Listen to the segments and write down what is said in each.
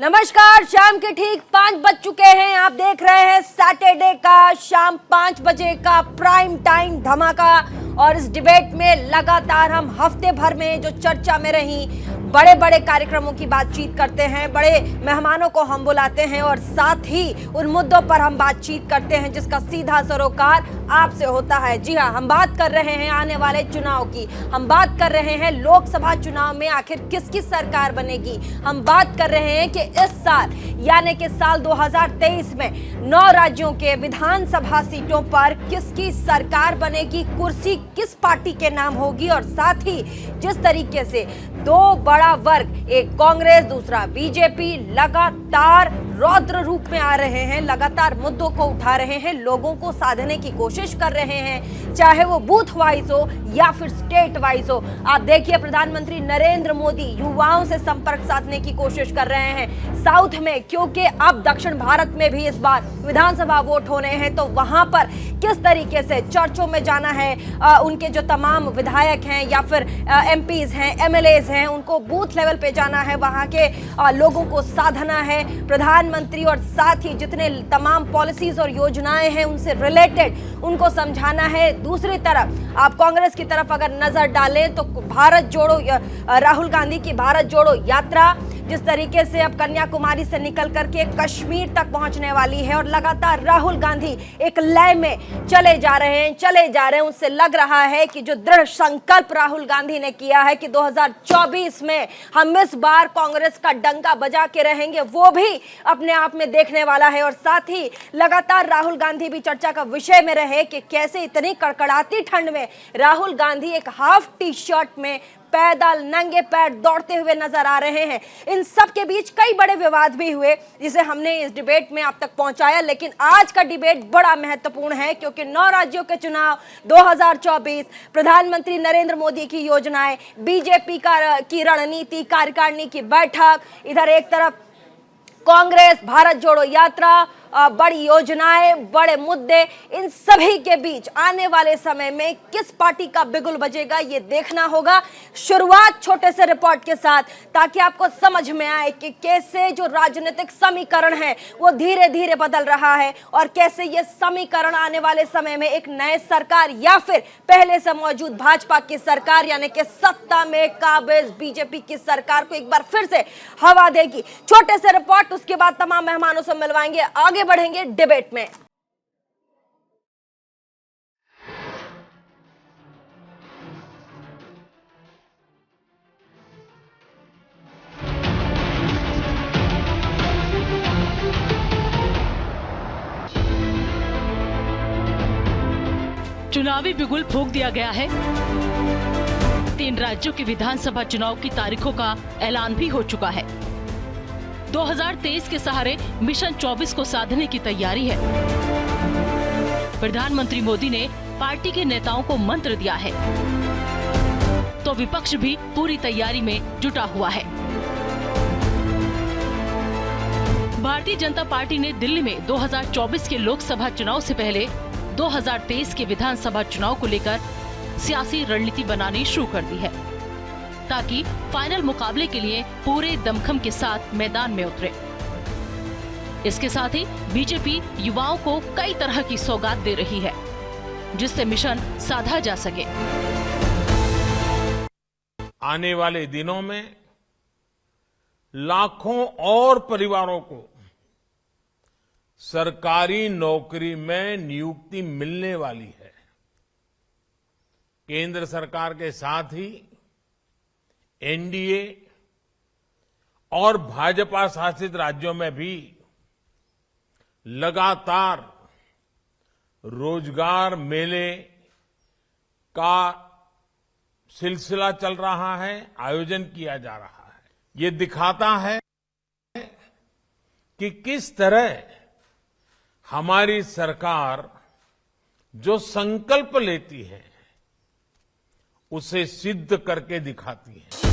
नमस्कार, शाम के ठीक 5 बज चुके हैं। आप देख रहे हैं सैटरडे का शाम 5 बजे का प्राइम टाइम धमाका। और इस डिबेट में लगातार हम हफ्ते भर में जो चर्चा में रही बड़े बड़े कार्यक्रमों की बातचीत करते हैं, बड़े मेहमानों को हम बुलाते हैं और साथ ही उन मुद्दों पर हम बातचीत करते हैं जिसका सीधा सरोकार आपसे होता है। जी हाँ, हम बात कर रहे हैं आने वाले चुनाव की, हम बात कर रहे हैं लोकसभा चुनाव में आखिर किसकी सरकार बनेगी। हम बात कर रहे हैं कि इस साल यानी कि साल 2023 में 9 राज्यों के विधानसभा सीटों पर किसकी सरकार बनेगी, कुर्सी किस पार्टी के नाम होगी। और साथ ही जिस तरीके से दो बड़ा वर्ग, एक कांग्रेस दूसरा बीजेपी, लगातार रौद्र रूप में आ रहे हैं, लगातार मुद्दों को उठा रहे हैं, लोगों को साधने की कोशिश कर रहे हैं, चाहे वो बूथ वाइज हो या फिर स्टेट वाइज हो। आप देखिए, प्रधानमंत्री नरेंद्र मोदी युवाओं से संपर्क साधने की कोशिश कर रहे हैं साउथ में, क्योंकि अब दक्षिण भारत में भी इस बार विधानसभा वोट होने हैं। तो वहां पर किस तरीके से चर्चों में जाना है, उनके जो तमाम विधायक हैं या फिर एमपीज हैं, एमएलएज हैं, उनको बूथ लेवल पे जाना है, वहां के लोगों को साधना है। प्रधानमंत्री और साथ ही जितने तमाम पॉलिसीज और योजनाएं हैं उनसे रिलेटेड उनको समझाना है। दूसरी तरफ आप कांग्रेस की तरफ अगर नजर डालें तो भारत जोड़ो, राहुल गांधी की भारत जोड़ो यात्रा जिस तरीके से अब कन्याकुमारी से निकल करके कश्मीर तक पहुंचने वाली है और लगातार राहुल गांधी एक लय में चले जा रहे हैं। उससे लग रहा है कि जो दृढ़ संकल्प राहुल गांधी ने किया है कि 2024 में हम इस बार कांग्रेस का डंका बजा के रहेंगे, वो भी अपने आप में देखने वाला है। और साथ ही लगातार राहुल गांधी भी चर्चा का विषय में रहे कि कैसे इतनी कड़कड़ाती ठंड में राहुल गांधी एक हाफ टी शर्ट में पैदल नंगे पैर दौड़ते हुए नजर आ रहे हैं। इन सब के बीच कई बड़े विवाद भी हुए जिसे हमने इस डिबेट में आप तक पहुंचाया। लेकिन आज का डिबेट बड़ा महत्वपूर्ण है क्योंकि 9 राज्यों के चुनाव 2024, प्रधानमंत्री नरेंद्र मोदी की योजनाएं, बीजेपी की रणनीति, कार्यकारिणी की बैठक, इधर एक तरफ कांग्रेस, भारत जोड़ो यात्रा, बड़ी योजनाएं, बड़े मुद्दे, इन सभी के बीच आने वाले समय में किस पार्टी का बिगुल बजेगा ये देखना होगा। शुरुआत छोटे से रिपोर्ट के साथ ताकि आपको समझ में आए कि कैसे जो राजनीतिक समीकरण है वो धीरे धीरे बदल रहा है और कैसे ये समीकरण आने वाले समय में एक नए सरकार या फिर पहले से मौजूद भाजपा की सरकार यानी कि सत्ता में काबिज बीजेपी की सरकार को एक बार फिर से हवा देगी। छोटे से रिपोर्ट, उसके बाद तमाम मेहमानों से मिलवाएंगे, आगे बढ़ेंगे डिबेट में। चुनावी बिगुल फूंक दिया गया है। 3 राज्यों के विधानसभा चुनाव की तारीखों का ऐलान भी हो चुका है। 2023 के सहारे मिशन 24 को साधने की तैयारी है। प्रधानमंत्री मोदी ने पार्टी के नेताओं को मंत्र दिया है तो विपक्ष भी पूरी तैयारी में जुटा हुआ है। भारतीय जनता पार्टी ने दिल्ली में 2024 के लोकसभा चुनाव से पहले 2023 के विधानसभा चुनाव को लेकर सियासी रणनीति बनानी शुरू कर दी है ताकि फाइनल मुकाबले के लिए पूरे दमखम के साथ मैदान में उतरे। इसके साथ ही बीजेपी युवाओं को कई तरह की सौगात दे रही है जिससे मिशन साधा जा सके। आने वाले दिनों में लाखों और परिवारों को सरकारी नौकरी में नियुक्ति मिलने वाली है। केंद्र सरकार के साथ ही एनडीए और भाजपा शासित राज्यों में भी लगातार रोजगार मेले का सिलसिला चल रहा है, आयोजन किया जा रहा है। ये दिखाता है कि किस तरह हमारी सरकार जो संकल्प लेती है उसे सिद्ध करके दिखाती है।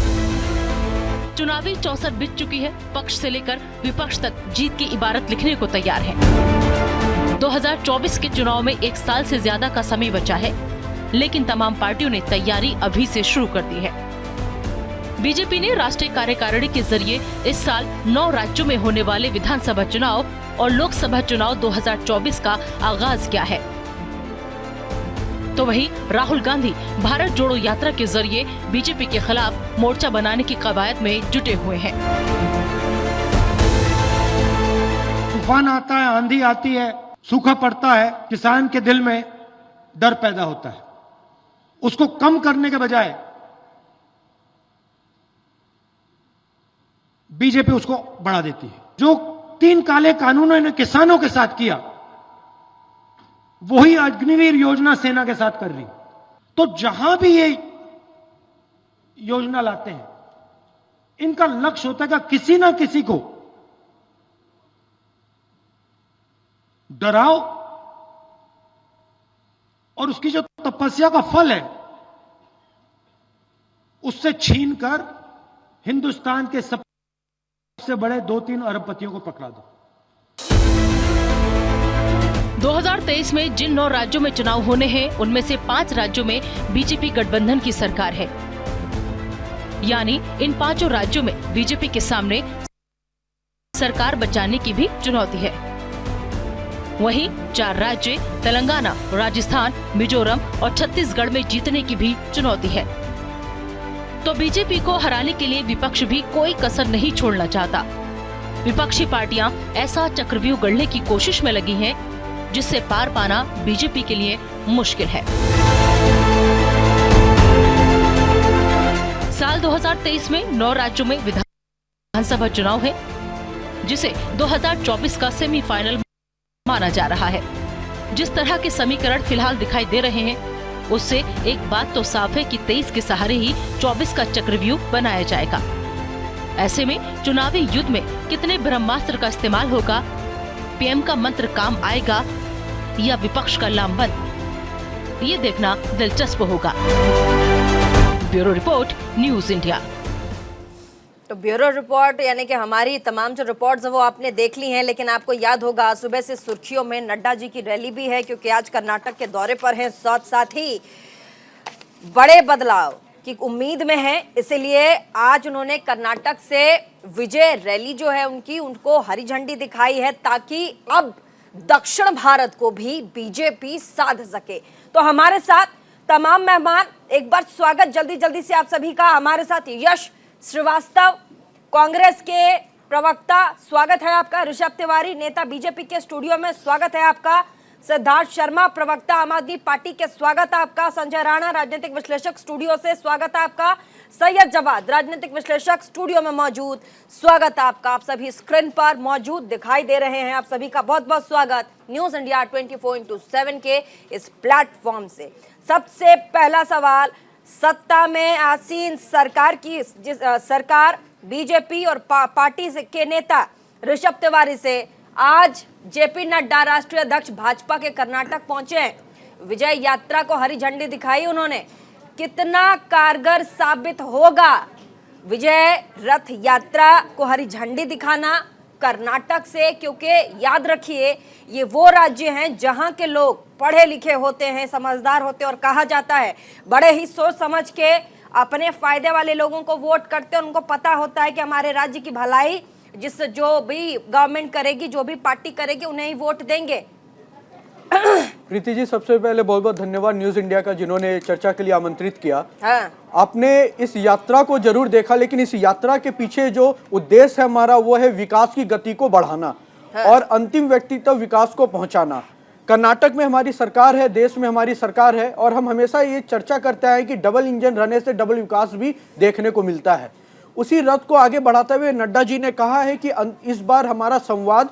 चुनावी 64 बीत चुकी है। पक्ष से लेकर विपक्ष तक जीत की इबारत लिखने को तैयार है। 2024 के चुनाव में 1 साल से ज्यादा का समय बचा है, लेकिन तमाम पार्टियों ने तैयारी अभी से शुरू कर दी है। बीजेपी ने राष्ट्रीय कार्यकारिणी के जरिए इस साल 9 राज्यों में होने वाले विधानसभा चुनाव और लोकसभा चुनाव 2024 का आगाज किया है। तो वहीं राहुल गांधी भारत जोड़ो यात्रा के जरिए बीजेपी के खिलाफ मोर्चा बनाने की कवायद में जुटे हुए हैं। तूफान आता है, आंधी आती है, सूखा पड़ता है, किसान के दिल में डर पैदा होता है। उसको कम करने के बजाय बीजेपी उसको बढ़ा देती है। जो 3 काले कानूनों ने किसानों के साथ किया, वही अग्निवीर योजना सेना के साथ कर रही। तो जहां भी ये योजना लाते हैं, इनका लक्ष्य होता है कि किसी ना किसी को डराओ और उसकी जो तपस्या का फल है उससे छीनकर हिंदुस्तान के सबसे बड़े 2-3 अरबपतियों को पकड़ा दो। 2023 में जिन 9 राज्यों में चुनाव होने हैं, उनमें से 5 राज्यों में बीजेपी गठबंधन की सरकार है। यानी इन 5 राज्यों में बीजेपी के सामने सरकार बचाने की भी चुनौती है। वहीं 4 राज्य तेलंगाना, राजस्थान, मिजोरम और छत्तीसगढ़ में जीतने की भी चुनौती है। तो बीजेपी को हराने के लिए विपक्ष भी कोई कसर नहीं छोड़ना चाहता। विपक्षी पार्टियां ऐसा चक्रव्यूह गढ़ने की कोशिश में लगी हैं, जिससे पार पाना बीजेपी के लिए मुश्किल है। साल 2023 में 9 राज्यों में विधानसभा चुनाव है, जिसे 2024 का सेमीफाइनल माना जा रहा है। जिस तरह के समीकरण फिलहाल दिखाई दे रहे हैं, उससे एक बात तो साफ है कि 23 के सहारे ही 24 का चक्रव्यूह बनाया जाएगा। ऐसे में चुनावी युद्ध में कितने ब्रह्मास्त्र का इस्तेमाल होगा, पीएम का मंत्र काम आएगा या विपक्ष का लामबंद, ये देखना दिलचस्प होगा। Bureau report, news India. तो ब्यूरो रिपोर्ट यानी कि हमारी तमाम जो रिपोर्ट्स हैं वो आपने देख ली हैं, लेकिन आपको याद होगा सुबह से सुर्खियों में नड्डा जी की रैली भी है, क्योंकि आज कर्नाटक के दौरे पर हैं। साथ ही बड़े बदलाव की उम्मीद में हैं, इसीलिए आज उन्होंने कर्नाटक से विजय रैली जो है उनको हरी झंडी दिखाई है, ताकि अब दक्षिण भारत को भी बीजेपी साध सके। तो हमारे साथ तमाम मेहमान, एक बार स्वागत जल्दी से आप सभी का। हमारे साथ यश श्रीवास्तव, कांग्रेस के प्रवक्ता, स्वागत है आपका। ऋषभ तिवारी, नेता बीजेपी के स्टूडियो में, स्वागत है आपका। सिद्धार्थ शर्मा, प्रवक्ता आम आदमी पार्टी के, स्वागत है आपका। संजय राणा, राजनीतिक विश्लेषक, स्टूडियो से, स्वागत है आपका। सैयद जवाद, राजनीतिक विश्लेषक, स्टूडियो में मौजूद, स्वागत है आपका। आप सभी स्क्रीन पर मौजूद दिखाई दे रहे हैं, आप सभी का बहुत बहुत स्वागत न्यूज इंडिया 24/7 के इस प्लेटफॉर्म से। सबसे पहला सवाल, सत्ता में आसीन सरकार की सरकार बीजेपी और पार्टी के नेता ऋषभ तिवारी से आज जेपी नड्डा, राष्ट्रीय अध्यक्ष भाजपा के, कर्नाटक पहुंचे हैं। विजय यात्रा को हरी झंडी दिखाई उन्होंने। कितना कारगर साबित होगा विजय रथ यात्रा को हरी झंडी दिखाना कर्नाटक से, क्योंकि याद रखिए ये वो राज्य हैं जहां के लोग पढ़े लिखे होते हैं, समझदार होते हैं, और कहा जाता है बड़े ही सोच समझ के अपने फायदे वाले लोगों को वोट करते हैं। उनको पता होता है कि हमारे राज्य की भलाई जो भी गवर्नमेंट करेगी, जो भी पार्टी करेगी, उन्हें ही वोट देंगे। प्रीति जी, सबसे पहले बहुत बहुत धन्यवाद न्यूज इंडिया का, जिन्होंने चर्चा के लिए आमंत्रित किया। हाँ। आपने इस यात्रा को जरूर देखा, लेकिन इस यात्रा के पीछे जो उद्देश्य है हमारा, वो है विकास की गति को बढ़ाना। हाँ। और अंतिम व्यक्ति तक विकास को पहुंचाना। कर्नाटक में हमारी सरकार है, देश में हमारी सरकार है, और हम हमेशा ये चर्चा करते हैं कि डबल इंजन रहने से डबल विकास भी देखने को मिलता है। उसी रथ को आगे बढ़ाते हुए नड्डा जी ने कहा है कि इस बार हमारा संवाद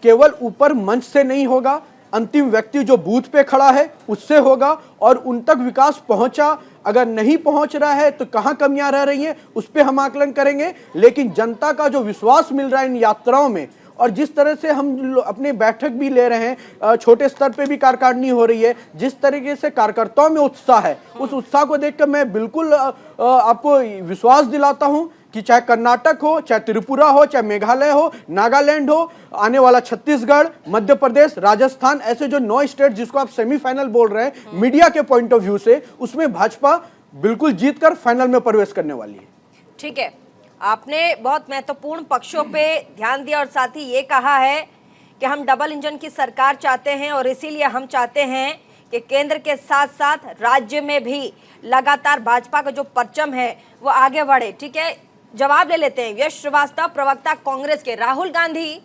केवल ऊपर मंच से नहीं होगा, अंतिम व्यक्ति जो बूथ पे खड़ा है उससे होगा, और उन तक विकास पहुंचा, अगर नहीं पहुंच रहा है तो कहां कमियां रह रही हैं उस पे हम आकलन करेंगे। लेकिन जनता का जो विश्वास मिल रहा है इन यात्राओं में, और जिस तरह से हम अपनी बैठक भी ले रहे हैं, छोटे स्तर पे भी कार्यकारिणी हो रही है, जिस तरीके से कार्यकर्ताओं में उत्साह है, उस उत्साह को देखकर मैं बिल्कुल आपको विश्वास दिलाता हूं कि चाहे कर्नाटक हो, चाहे त्रिपुरा हो, चाहे मेघालय हो, नागालैंड हो, आने वाला छत्तीसगढ़, मध्य प्रदेश, राजस्थान, ऐसे जो 9 स्टेट जिसको आप सेमीफाइनल बोल रहे हैं मीडिया के पॉइंट ऑफ व्यू से, उसमें भाजपा बिल्कुल जीतकर फाइनल में प्रवेश करने वाली है। ठीक है, आपने बहुत महत्वपूर्ण पक्षों पे ध्यान दिया और साथ ही ये कहा है कि हम डबल इंजन की सरकार चाहते हैं और इसीलिए हम चाहते हैं कि केंद्र के साथ साथ राज्य में भी लगातार भाजपा का जो परचम है वो आगे बढ़े। ठीक है, जवाब ले लेते हैं यश श्रीवास्तव, प्रवक्ता कांग्रेस के। राहुल गांधी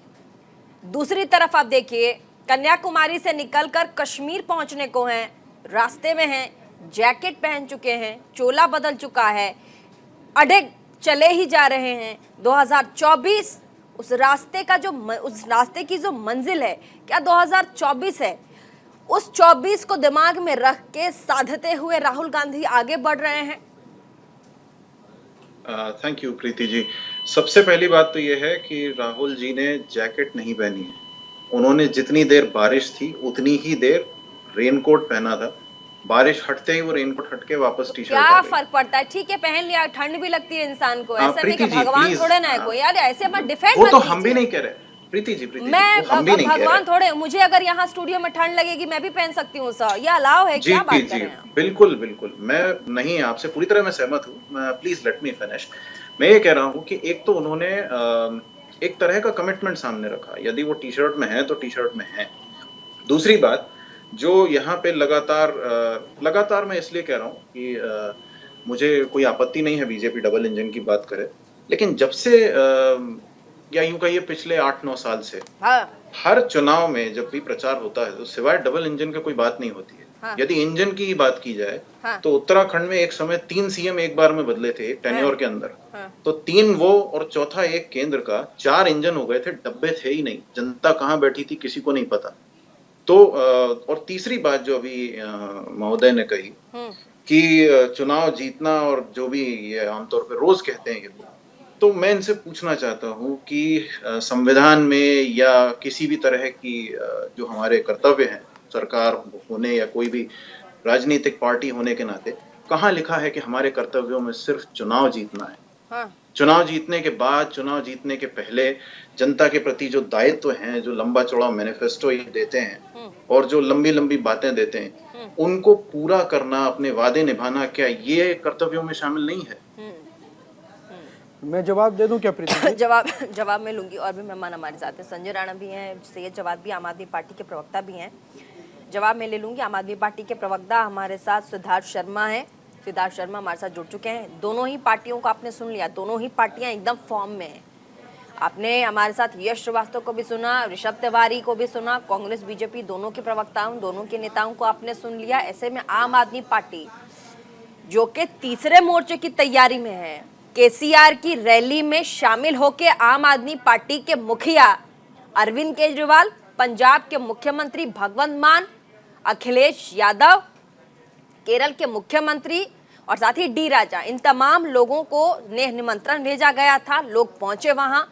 दूसरी तरफ आप देखिए कन्याकुमारी से निकलकर कश्मीर पहुंचने को हैं, रास्ते में हैं, जैकेट पहन चुके हैं, चोला बदल चुका है, अड़े चले ही जा रहे हैं। 2024 उस रास्ते की जो मंजिल है, क्या 2024 है, उस 24 को दिमाग में रख के साधते हुए राहुल गांधी आगे बढ़ रहे हैं। Thank you Preeti ji. सबसे पहली बात तो ये है कि राहुल जी ने जैकेट नहीं पहनी है। उन्होंने जितनी देर बारिश थी उतनी ही देर रेनकोट पहना था। बारिश हटते ही वो रेनकोट हट के वापस टी शर्ट। क्या फर्क पड़ता है? ठीक है, पहन लिया, ठंड भी लगती है इंसान को, ऐसा नहीं कि भगवान थोड़े ना है कोई यार, ऐसे मत डिफेंड वो तो हम भी नहीं कह रहे प्रीति जी, मैं भगवान थोड़े, मुझे अगर यहाँ स्टूडियो में ठंड लगेगी मैं भी पहन सकती हूँ सर, ये अलाउ है? क्या बात कर रहे हैं? बिल्कुल बिल्कुल, मैं नहीं, आपसे पूरी तरह मैं सहमत हूँ। Please let me finish. मैं ये कह रहा हूँ कि एक तो उन्होंने एक तरह का कमिटमेंट सामने रखा, यदि वो टी शर्ट में है तो टी शर्ट में है। दूसरी बात, जो यहाँ पे लगातार मैं इसलिए कह रहा हूँ कि मुझे कोई आपत्ति नहीं है बीजेपी डबल इंजन की बात करे, लेकिन जब से या यूं कहिए पिछले 8-9 साल से हर चुनाव में जब भी प्रचार होता है तो सिवाय डबल इंजन के कोई बात नहीं होती है। यदि इंजन की ही बात की जाए तो उत्तराखंड में एक समय 3 सीएम एक बार में बदले थे टेन्योर के अंदर, तो 3 वो और चौथा एक केंद्र का, 4 इंजन हो गए थे, डब्बे थे ही नहीं, जनता कहाँ बैठी थी किसी को नहीं पता। तो और तीसरी बात जो अभी महोदय ने कही कि चुनाव जीतना और जो भी ये आमतौर पर रोज कहते हैं ये, तो मैं इनसे पूछना चाहता हूं कि संविधान में या किसी भी तरह की जो हमारे कर्तव्य हैं सरकार होने या कोई भी राजनीतिक पार्टी होने के नाते, कहाँ लिखा है कि हमारे कर्तव्यों में सिर्फ चुनाव जीतना है? चुनाव जीतने के बाद, चुनाव जीतने के पहले जनता के प्रति जो दायित्व हैं, जो लंबा चौड़ा मैनिफेस्टो ये देते हैं और जो लंबी लंबी बातें देते हैं, उनको पूरा करना, अपने वादे निभाना, क्या ये कर्तव्यों में शामिल नहीं है? मैं जवाब दे दूं क्या प्रीति? जवाब मैं लूंगी। और भी मेहमान हमारे साथ हैं, संजय राणा भी हैं, सैयद जवाद भी, आम आदमी पार्टी के प्रवक्ता भी हैं। जवाब मैं ले लूंगी। आम आदमी पार्टी के प्रवक्ता हमारे साथ सिद्धार्थ शर्मा है, सिद्धार्थ शर्मा हमारे साथ जुड़ चुके हैं। दोनों ही पार्टियों को आपने सुन लिया, दोनों ही पार्टियां एकदम फॉर्म में हैं। आपने हमारे साथ यश श्रीवास्तव को भी सुना, ऋषभ तिवारी को भी सुना, कांग्रेस बीजेपी दोनों के प्रवक्ताओं, दोनों के नेताओं को आपने सुन लिया। ऐसे में आम आदमी पार्टी जो कि तीसरे मोर्चे की तैयारी में है, केसीआर की रैली में शामिल होकर आम आदमी पार्टी के मुखिया अरविंद केजरीवाल, पंजाब के मुख्यमंत्री भगवंत मान, अखिलेश यादव, केरल के मुख्यमंत्री और साथ ही डी राजा, इन तमाम लोगों को निमंत्रण भेजा गया था, लोग पहुंचे वहां।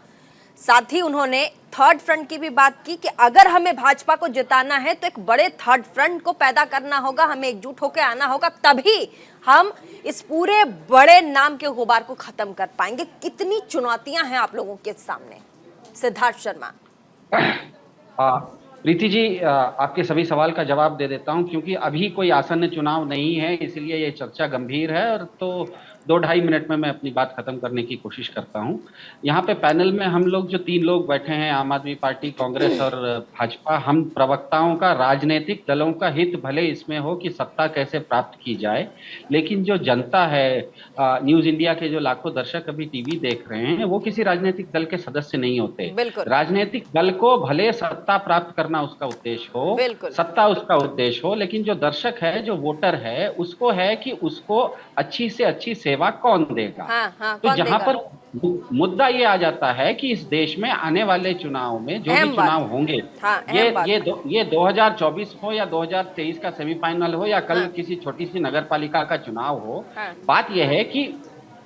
साथ ही उन्होंने थर्ड फ्रंट की भी बात की कि अगर हमें भाजपा को जिताना है तो एक बड़े थर्ड फ्रंट को पैदा करना होगा, हमें एकजुट होकर आना होगा, तभी हम इस पूरे बड़े नाम के गुबार को खत्म कर पाएंगे। कितनी चुनौतियां हैं आप लोगों के सामने? सिद्धार्थ शर्मा। प्रीति जी, आपके सभी सवाल का जवाब दे देता हूं, क्योंकि अभी कोई आसन्न चुनाव नहीं है, इसलिए ये चर्चा गंभीर है, और तो 2-2.5 मिनट में मैं अपनी बात खत्म करने की कोशिश करता हूं। यहाँ पे पैनल में हम लोग जो 3 लोग बैठे हैं, आम आदमी पार्टी, कांग्रेस और भाजपा, हम प्रवक्ताओं का, राजनीतिक दलों का हित भले इसमें हो कि सत्ता कैसे प्राप्त की जाए, लेकिन जो जनता है, न्यूज इंडिया के जो लाखों दर्शक अभी टीवी देख रहे हैं, वो किसी राजनीतिक दल के सदस्य नहीं होते। राजनीतिक दल को भले सत्ता प्राप्त करना उसका उद्देश्य हो, सत्ता उसका उद्देश्य हो, लेकिन जो दर्शक है, जो वोटर है, उसको है कि उसको अच्छी से अच्छी सेवा कौन देगा। तो जहां पर मुद्दा ये आ जाता है कि इस देश में आने वाले चुनाव में जो भी चुनाव होंगे, ये 2024 हो या 2023 का सेमीफाइनल हो या कल किसी छोटी सी नगर पालिका का चुनाव हो, बात यह है कि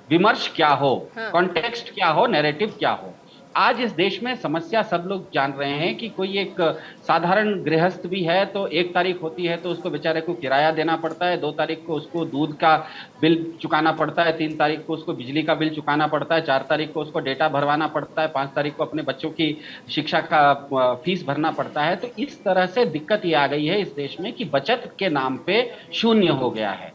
विमर्श क्या हो, कॉन्टेक्स्ट क्या हो, नैरेटिव क्या हो। आज इस देश में समस्या सब लोग जान रहे हैं कि कोई एक साधारण गृहस्थ भी है तो 1 तारीख होती है तो उसको बेचारे को किराया देना पड़ता है, 2 तारीख को उसको दूध का बिल चुकाना पड़ता है, 3 तारीख को उसको बिजली का बिल चुकाना पड़ता है, 4 तारीख को उसको डेटा भरवाना पड़ता है, 5 तारीख को अपने बच्चों की शिक्षा का फीस भरना पड़ता है। तो इस तरह से दिक्कत ये आ गई है इस देश में कि बचत के नाम पे शून्य हो गया है।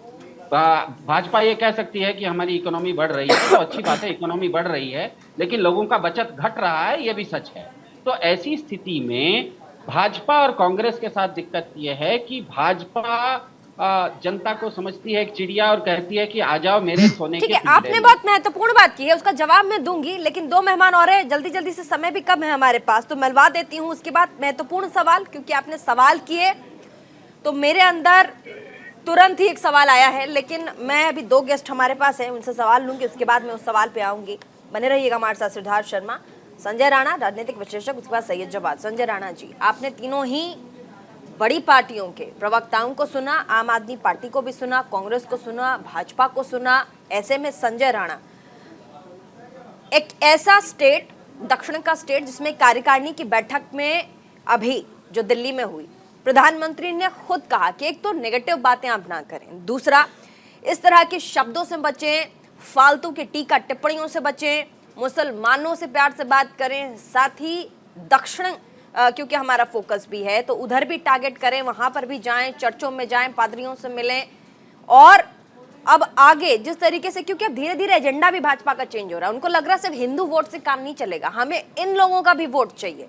भाजपा ये कह सकती है कि हमारी इकोनॉमी बढ़ रही है, तो अच्छी बात है, इकोनॉमी बढ़ रही है, लेकिन लोगों का बचत घट रहा है, ये भी सच है। तो ऐसी स्थिति में भाजपा और कांग्रेस के साथ दिक्कत ये है कि भाजपा जनता को समझती है एक चिड़िया और कहती है कि आ जाओ मेरे सोने के ठीक है, पिंजरे आपने में। बहुत महत्वपूर्ण बात की है, उसका जवाब मैं दूंगी, लेकिन दो मेहमान और हैं, जल्दी जल्दी से, समय भी कम है हमारे पास, तो मिलवा देती हूँ। उसके बाद महत्वपूर्ण सवाल, क्योंकि आपने सवाल किए तो मेरे अंदर तुरंत ही एक सवाल आया है, लेकिन मैं अभी दो गेस्ट हमारे पास हैं, उनसे सवाल लूंगी, उसके बाद मैं उस सवाल पे आऊंगी। बने रहिएगा हमारे साथ। सिद्धार्थ शर्मा, संजय राणा, राजनीतिक विश्लेषक, उसके बाद सैयद जवाद। संजय राणा जी, आपने तीनों ही बड़ी पार्टियों के प्रवक्ताओं को सुना, आम आदमी पार्टी को भी सुना, कांग्रेस को सुना, भाजपा को सुना। ऐसे में संजय राणा, एक ऐसा स्टेट, दक्षिण का स्टेट, जिसमें कार्यकारिणी की बैठक में अभी जो दिल्ली में हुई, प्रधानमंत्री ने खुद कहा कि एक तो नेगेटिव बातें आप ना करें, दूसरा इस तरह के शब्दों से बचें, फालतू की टीका टिप्पणियों से बचें, मुसलमानों से प्यार से बात करें, साथ ही दक्षिण क्योंकि हमारा फोकस भी है तो उधर भी टारगेट करें, वहां पर भी जाएं, चर्चों में जाएं, पादरियों से मिलें। और अब आगे जिस तरीके से, क्योंकि अब धीरे धीरे एजेंडा भी भाजपा का चेंज हो रहा है, उनको लग रहा है सिर्फ हिंदू वोट से काम नहीं चलेगा, हमें इन लोगों का भी वोट चाहिए।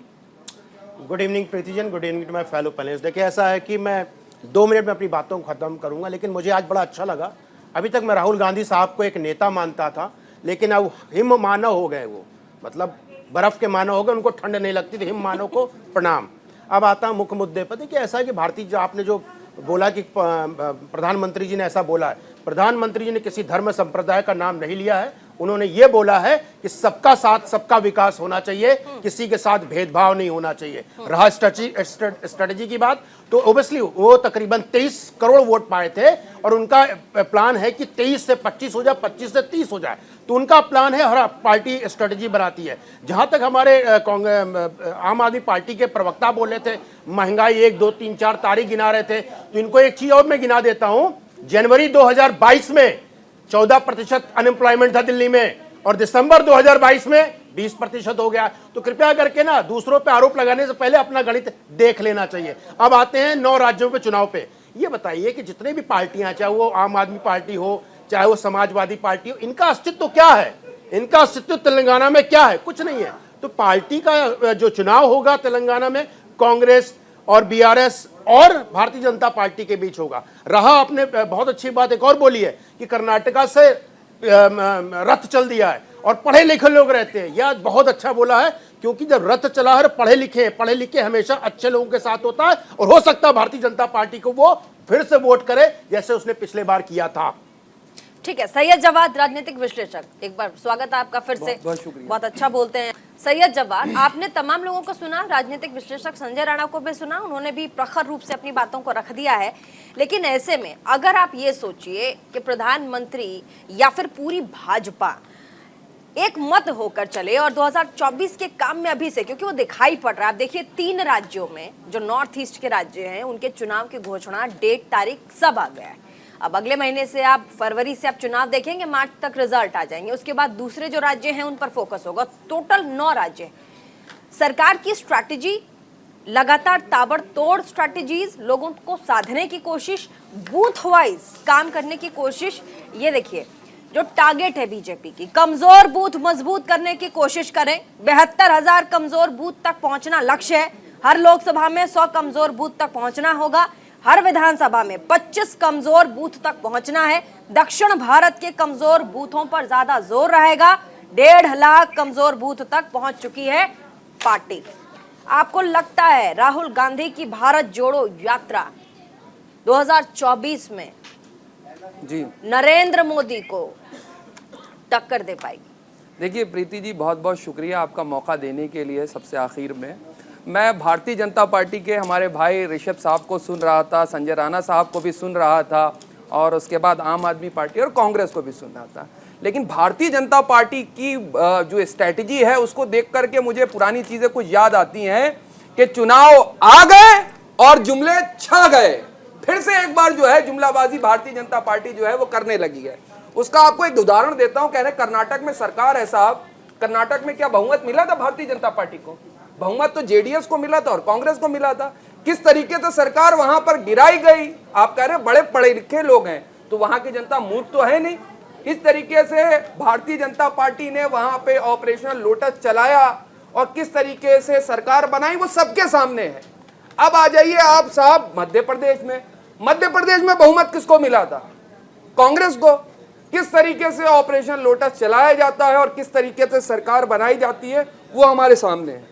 गुड इवनिंग प्रीति जन, good evening to my fellow panelist. देखिए, ऐसा है कि मैं 2 मिनट में अपनी बातों को खत्म करूंगा, लेकिन मुझे आज बड़ा अच्छा लगा। अभी तक मैं राहुल गांधी साहब को एक नेता मानता था, लेकिन अब हिम मानव हो गए वो, मतलब बर्फ के मानव हो गए, उनको ठंड नहीं लगती थी, हिम मानव को प्रणाम। अब आता है मुख्य मुद्दे पर। देखिए, ऐसा है कि भारतीय, जो आपने जो बोला कि प्रधानमंत्री जी ने ऐसा बोला है, प्रधानमंत्री जी ने किसी धर्म संप्रदाय का नाम नहीं लिया है, उन्होंने ये बोला है कि सबका साथ सबका विकास होना चाहिए, किसी के साथ भेदभाव नहीं होना चाहिए। रहा स्ट्रेटजी की बात, तो ओबियसली वो तकरीबन 23 करोड़ वोट पाए थे और उनका प्लान है कि 23 से 25 हो जाए, 25 से 30 हो जाए। तो उनका प्लान है, हर पार्टी स्ट्रेटजी बनाती है। जहां तक हमारे आम आददमी पार्टी के प्रवक्ता बोले थे महंगाई 1, 2, 3, 4 तारीख गिना रहे थे, तो इनको एक चीज और मैं गिना देता हूं। जनवरी 2022 में 14% अनएम्प्लॉयमेंट था दिल्ली में, और दिसंबर 2022 में 20% हो गया। तो कृपया करके ना दूसरों पे आरोप लगाने से पहले अपना गणित देख लेना चाहिए। अब आते हैं 9 राज्यों पे चुनाव पे। ये बताइए कि जितने भी पार्टियां, चाहे वो आम आदमी पार्टी हो, चाहे वो समाजवादी पार्टी हो, इनका अस्तित्व क्या है? इनका अस्तित्व तेलंगाना में क्या है? कुछ नहीं है। तो पार्टी का जो चुनाव होगा तेलंगाना में, कांग्रेस और बीआरएस और भारतीय जनता पार्टी के बीच होगा। रहा, आपने बहुत अच्छी बात एक और बोली है कि कर्नाटका से रथ चल दिया है और पढ़े लिखे लोग रहते हैं। यह बहुत अच्छा बोला है, क्योंकि जब रथ चला है, पढ़े लिखे हमेशा अच्छे लोगों के साथ होता है, और हो सकता है भारतीय जनता पार्टी को वो फिर से वोट करे जैसे उसने पिछले बार किया था। ठीक है, सैयद जवाद, राजनीतिक विश्लेषक, एक बार स्वागत है आपका फिर से। बहुत शुक्रिया। बहुत अच्छा बोलते हैं सैयद जवाद। आपने तमाम लोगों को सुना, राजनीतिक विश्लेषक संजय राणा को भी सुना, उन्होंने भी प्रखर रूप से अपनी बातों को रख दिया है। लेकिन ऐसे में अगर आप ये सोचिए कि प्रधानमंत्री या फिर पूरी भाजपा एक मत होकर चले और 2024 के काम में अभी से, क्योंकि वो दिखाई पड़ रहा है, आप देखिए 3 राज्यों में जो नॉर्थ ईस्ट के राज्य हैं, उनके चुनाव की घोषणा, डेट, तारीख सब आ गया है। अब अगले महीने से, आप फरवरी से आप चुनाव देखेंगे, मार्च तक रिजल्ट आ जाएंगे, उसके बाद दूसरे जो राज्य हैं उन पर फोकस होगा। टोटल 9 राज्य। सरकार की स्ट्रैटेजी लगातार ताबड़तोड़ स्ट्रैटेजीज, लोगों को साधने की कोशिश, बूथ वाइज काम करने की कोशिश। ये देखिए जो टारगेट है बीजेपी की, कमजोर बूथ मजबूत करने की कोशिश करें। 72,000 कमजोर बूथ तक पहुंचना लक्ष्य है। हर लोकसभा में 100 कमजोर बूथ तक पहुंचना होगा, हर विधानसभा में 25 कमजोर बूथ तक पहुंचना है। दक्षिण भारत के कमजोर बूथों पर ज्यादा जोर रहेगा। 1.5 लाख कमजोर बूथ तक पहुंच चुकी है पार्टी। आपको लगता है राहुल गांधी की भारत जोड़ो यात्रा 2024 में जी नरेंद्र मोदी को टक्कर दे पाएगी? देखिए प्रीति जी, बहुत बहुत शुक्रिया आपका मौका देने के लिए। सबसे आखिर में मैं भारतीय जनता पार्टी के हमारे भाई ऋषभ साहब को सुन रहा था, संजय राणा साहब को भी सुन रहा था, और उसके बाद आम आदमी पार्टी और कांग्रेस को भी सुन रहा था। लेकिन भारतीय जनता पार्टी की जो स्ट्रैटेजी है उसको देख करके मुझे पुरानी चीज़ें कुछ याद आती हैं कि चुनाव आ गए और जुमले छा गए। फिर से एक बार जो है जुमलाबाजी भारतीय जनता पार्टी जो है वो करने लगी है। उसका आपको एक उदाहरण देता हूं। कह रहे कर्नाटक में सरकार है साहब, कर्नाटक में क्या बहुमत मिला था भारतीय जनता पार्टी को? बहुमत तो जेडीएस को मिला था और कांग्रेस को मिला था। किस तरीके से सरकार वहां पर गिराई गई। आप कह रहे बड़े पढ़े लिखे लोग हैं, तो वहां की जनता मूर्ख तो है नहीं। इस तरीके से भारतीय जनता पार्टी ने वहां पे ऑपरेशन लोटस चलाया और किस तरीके से सरकार बनाई वो सबके सामने है। अब आ जाइए आप साहब मध्य प्रदेश में बहुमत किसको मिला था? कांग्रेस को। किस तरीके से ऑपरेशन लोटस चलाया जाता है और किस तरीके से सरकार बनाई जाती है वो हमारे सामने है।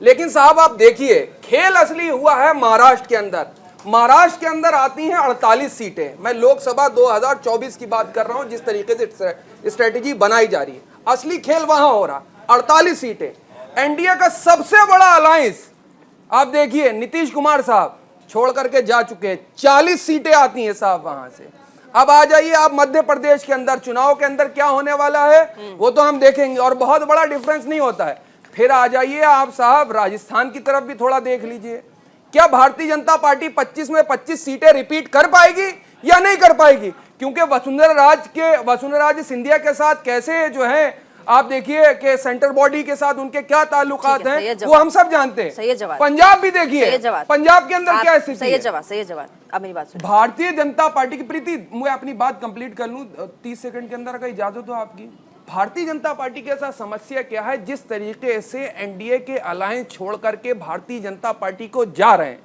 लेकिन साहब आप देखिए, खेल असली हुआ है महाराष्ट्र के अंदर। महाराष्ट्र के अंदर आती हैं 48 सीटें। मैं लोकसभा 2024 की बात कर रहा हूं, जिस तरीके से स्ट्रेटेजी बनाई जा रही है, असली खेल वहां हो रहा। 48 सीटें, एनडीए का सबसे बड़ा अलायंस आप देखिए, नीतीश कुमार साहब छोड़ करके जा चुके हैं, 40 सीटें आती हैं साहब वहां से। अब आ जाइए आप मध्य प्रदेश के अंदर, चुनाव के अंदर क्या होने वाला है वो तो हम देखेंगे और बहुत बड़ा डिफरेंस नहीं होता है। फिर आ जाइए आप साहब राजस्थान की तरफ भी थोड़ा देख लीजिए, क्या भारतीय जनता पार्टी 25 में 25 सीटें रिपीट कर पाएगी या नहीं कर पाएगी? क्योंकि वसुंधरा राजे सिंधिया के साथ कैसे जो है आप देखिए कि सेंटर बॉडी के साथ उनके क्या ताल्लुकात हैं वो हम सब जानते हैं। पंजाब भी देखिए, पंजाब के अंदर क्या स्थिति है। सही जवाब। अब मेरी बात सुनिए। भारतीय जनता पार्टी की, प्रीति मैं अपनी बात कंप्लीट कर लूं 30 सेकंड के अंदर, अगर इजाजत हो आपकी। भारतीय जनता पार्टी के साथ समस्या क्या है? जिस तरीके से एनडीए के अलायंस छोड़ करके भारतीय जनता पार्टी को जा रहे हैं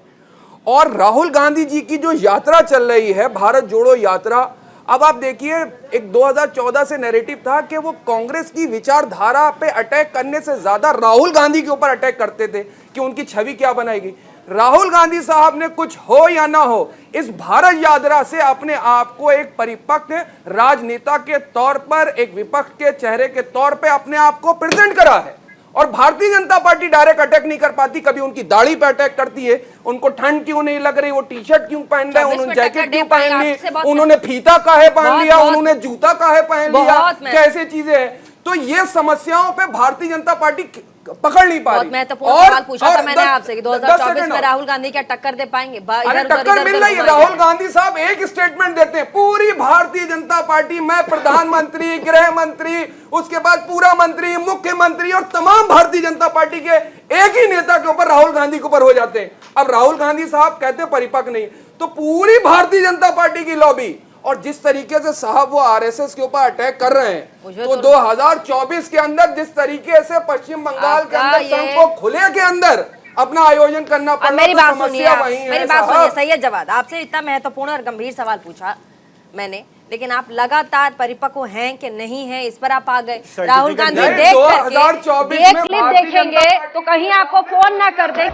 और राहुल गांधी जी की जो यात्रा चल रही है, भारत जोड़ो यात्रा। अब आप देखिए, एक 2014 से नैरेटिव था कि वो कांग्रेस की विचारधारा पे अटैक करने से ज्यादा राहुल गांधी के ऊपर अटैक करते थे कि उनकी छवि क्या बनाएगी। राहुल गांधी साहब ने कुछ हो या ना हो इस भारत यात्रा से अपने आप को एक परिपक्व राजनेता के तौर पर, एक विपक्ष के चेहरे के तौर पे अपने आप को प्रेजेंट करा है। और Bharatiya Janata party direct attack नहीं कर पाती, कभी उनकी दाढ़ी पे अटैक करती है, उनको ठंड क्यों नहीं लग रही, वो टी शर्ट क्यों पहन रहे, उन्होंने जैकेट क्यों पहन ली, उन्होंने फीता काहे पहन लिया, उन्होंने जूता काहे पहन लिया, कैसे चीजें हैं। तो ये समस्याओं पे भारतीय जनता पार्टी पकड़ नहीं पा रही। महत्वपूर्ण सवाल पूछा था मैंने आपसे कि 2024 में राहुल गांधी क्या टक्कर दे पाएंगे? टक्कर मिल रही है। राहुल गांधी साहब एक स्टेटमेंट देते हैं, पूरी भारतीय जनता पार्टी, मैं प्रधानमंत्री, गृह मंत्री, उसके बाद पूरा मंत्री, मुख्यमंत्री और तमाम भारतीय जनता पार्टी के एक ही नेता के ऊपर, राहुल गांधी के ऊपर हो जाते हैं। अब राहुल गांधी साहब कहते हैं परिपक्व नहीं, तो पूरी भारतीय जनता पार्टी की लॉबी और जिस तरीके से साहब वो आरएसएस के ऊपर अटैक कर रहे हैं, तो 2024 के अंदर जिस तरीके से पश्चिम बंगाल के अंदर संघ को खुले के अंदर अपना आयोजन करना पड़ा, मेरी तो बात समस्या वही है। मेरी बात सुनिए, सैयद जवाद, आपसे इतना महत्वपूर्ण और गंभीर सवाल पूछा मैंने, लेकिन आप लगातार परिपक्व हैं कि नहीं है इस पर आप आ गए। राहुल गांधी देख करके एक क्लिप देखेंगे तो कहीं आपको फोन ना कर दे।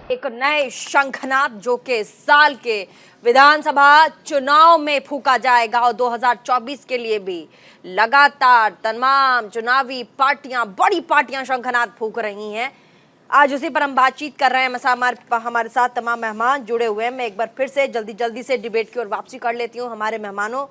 एक नए शंखनाद जो कि साल के विधानसभा चुनाव में फूका जाएगा और 2024 के लिए भी लगातार तमाम चुनावी पार्टियां, बड़ी पार्टियां शंखनाद फूक रही हैं। आज उसी पर हम बातचीत कर रहे हैं। हमारे साथ तमाम मेहमान जुड़े हुए हैं। मैं एक बार फिर से जल्दी से डिबेट की ओर वापसी कर लेती हूँ, हमारे मेहमानों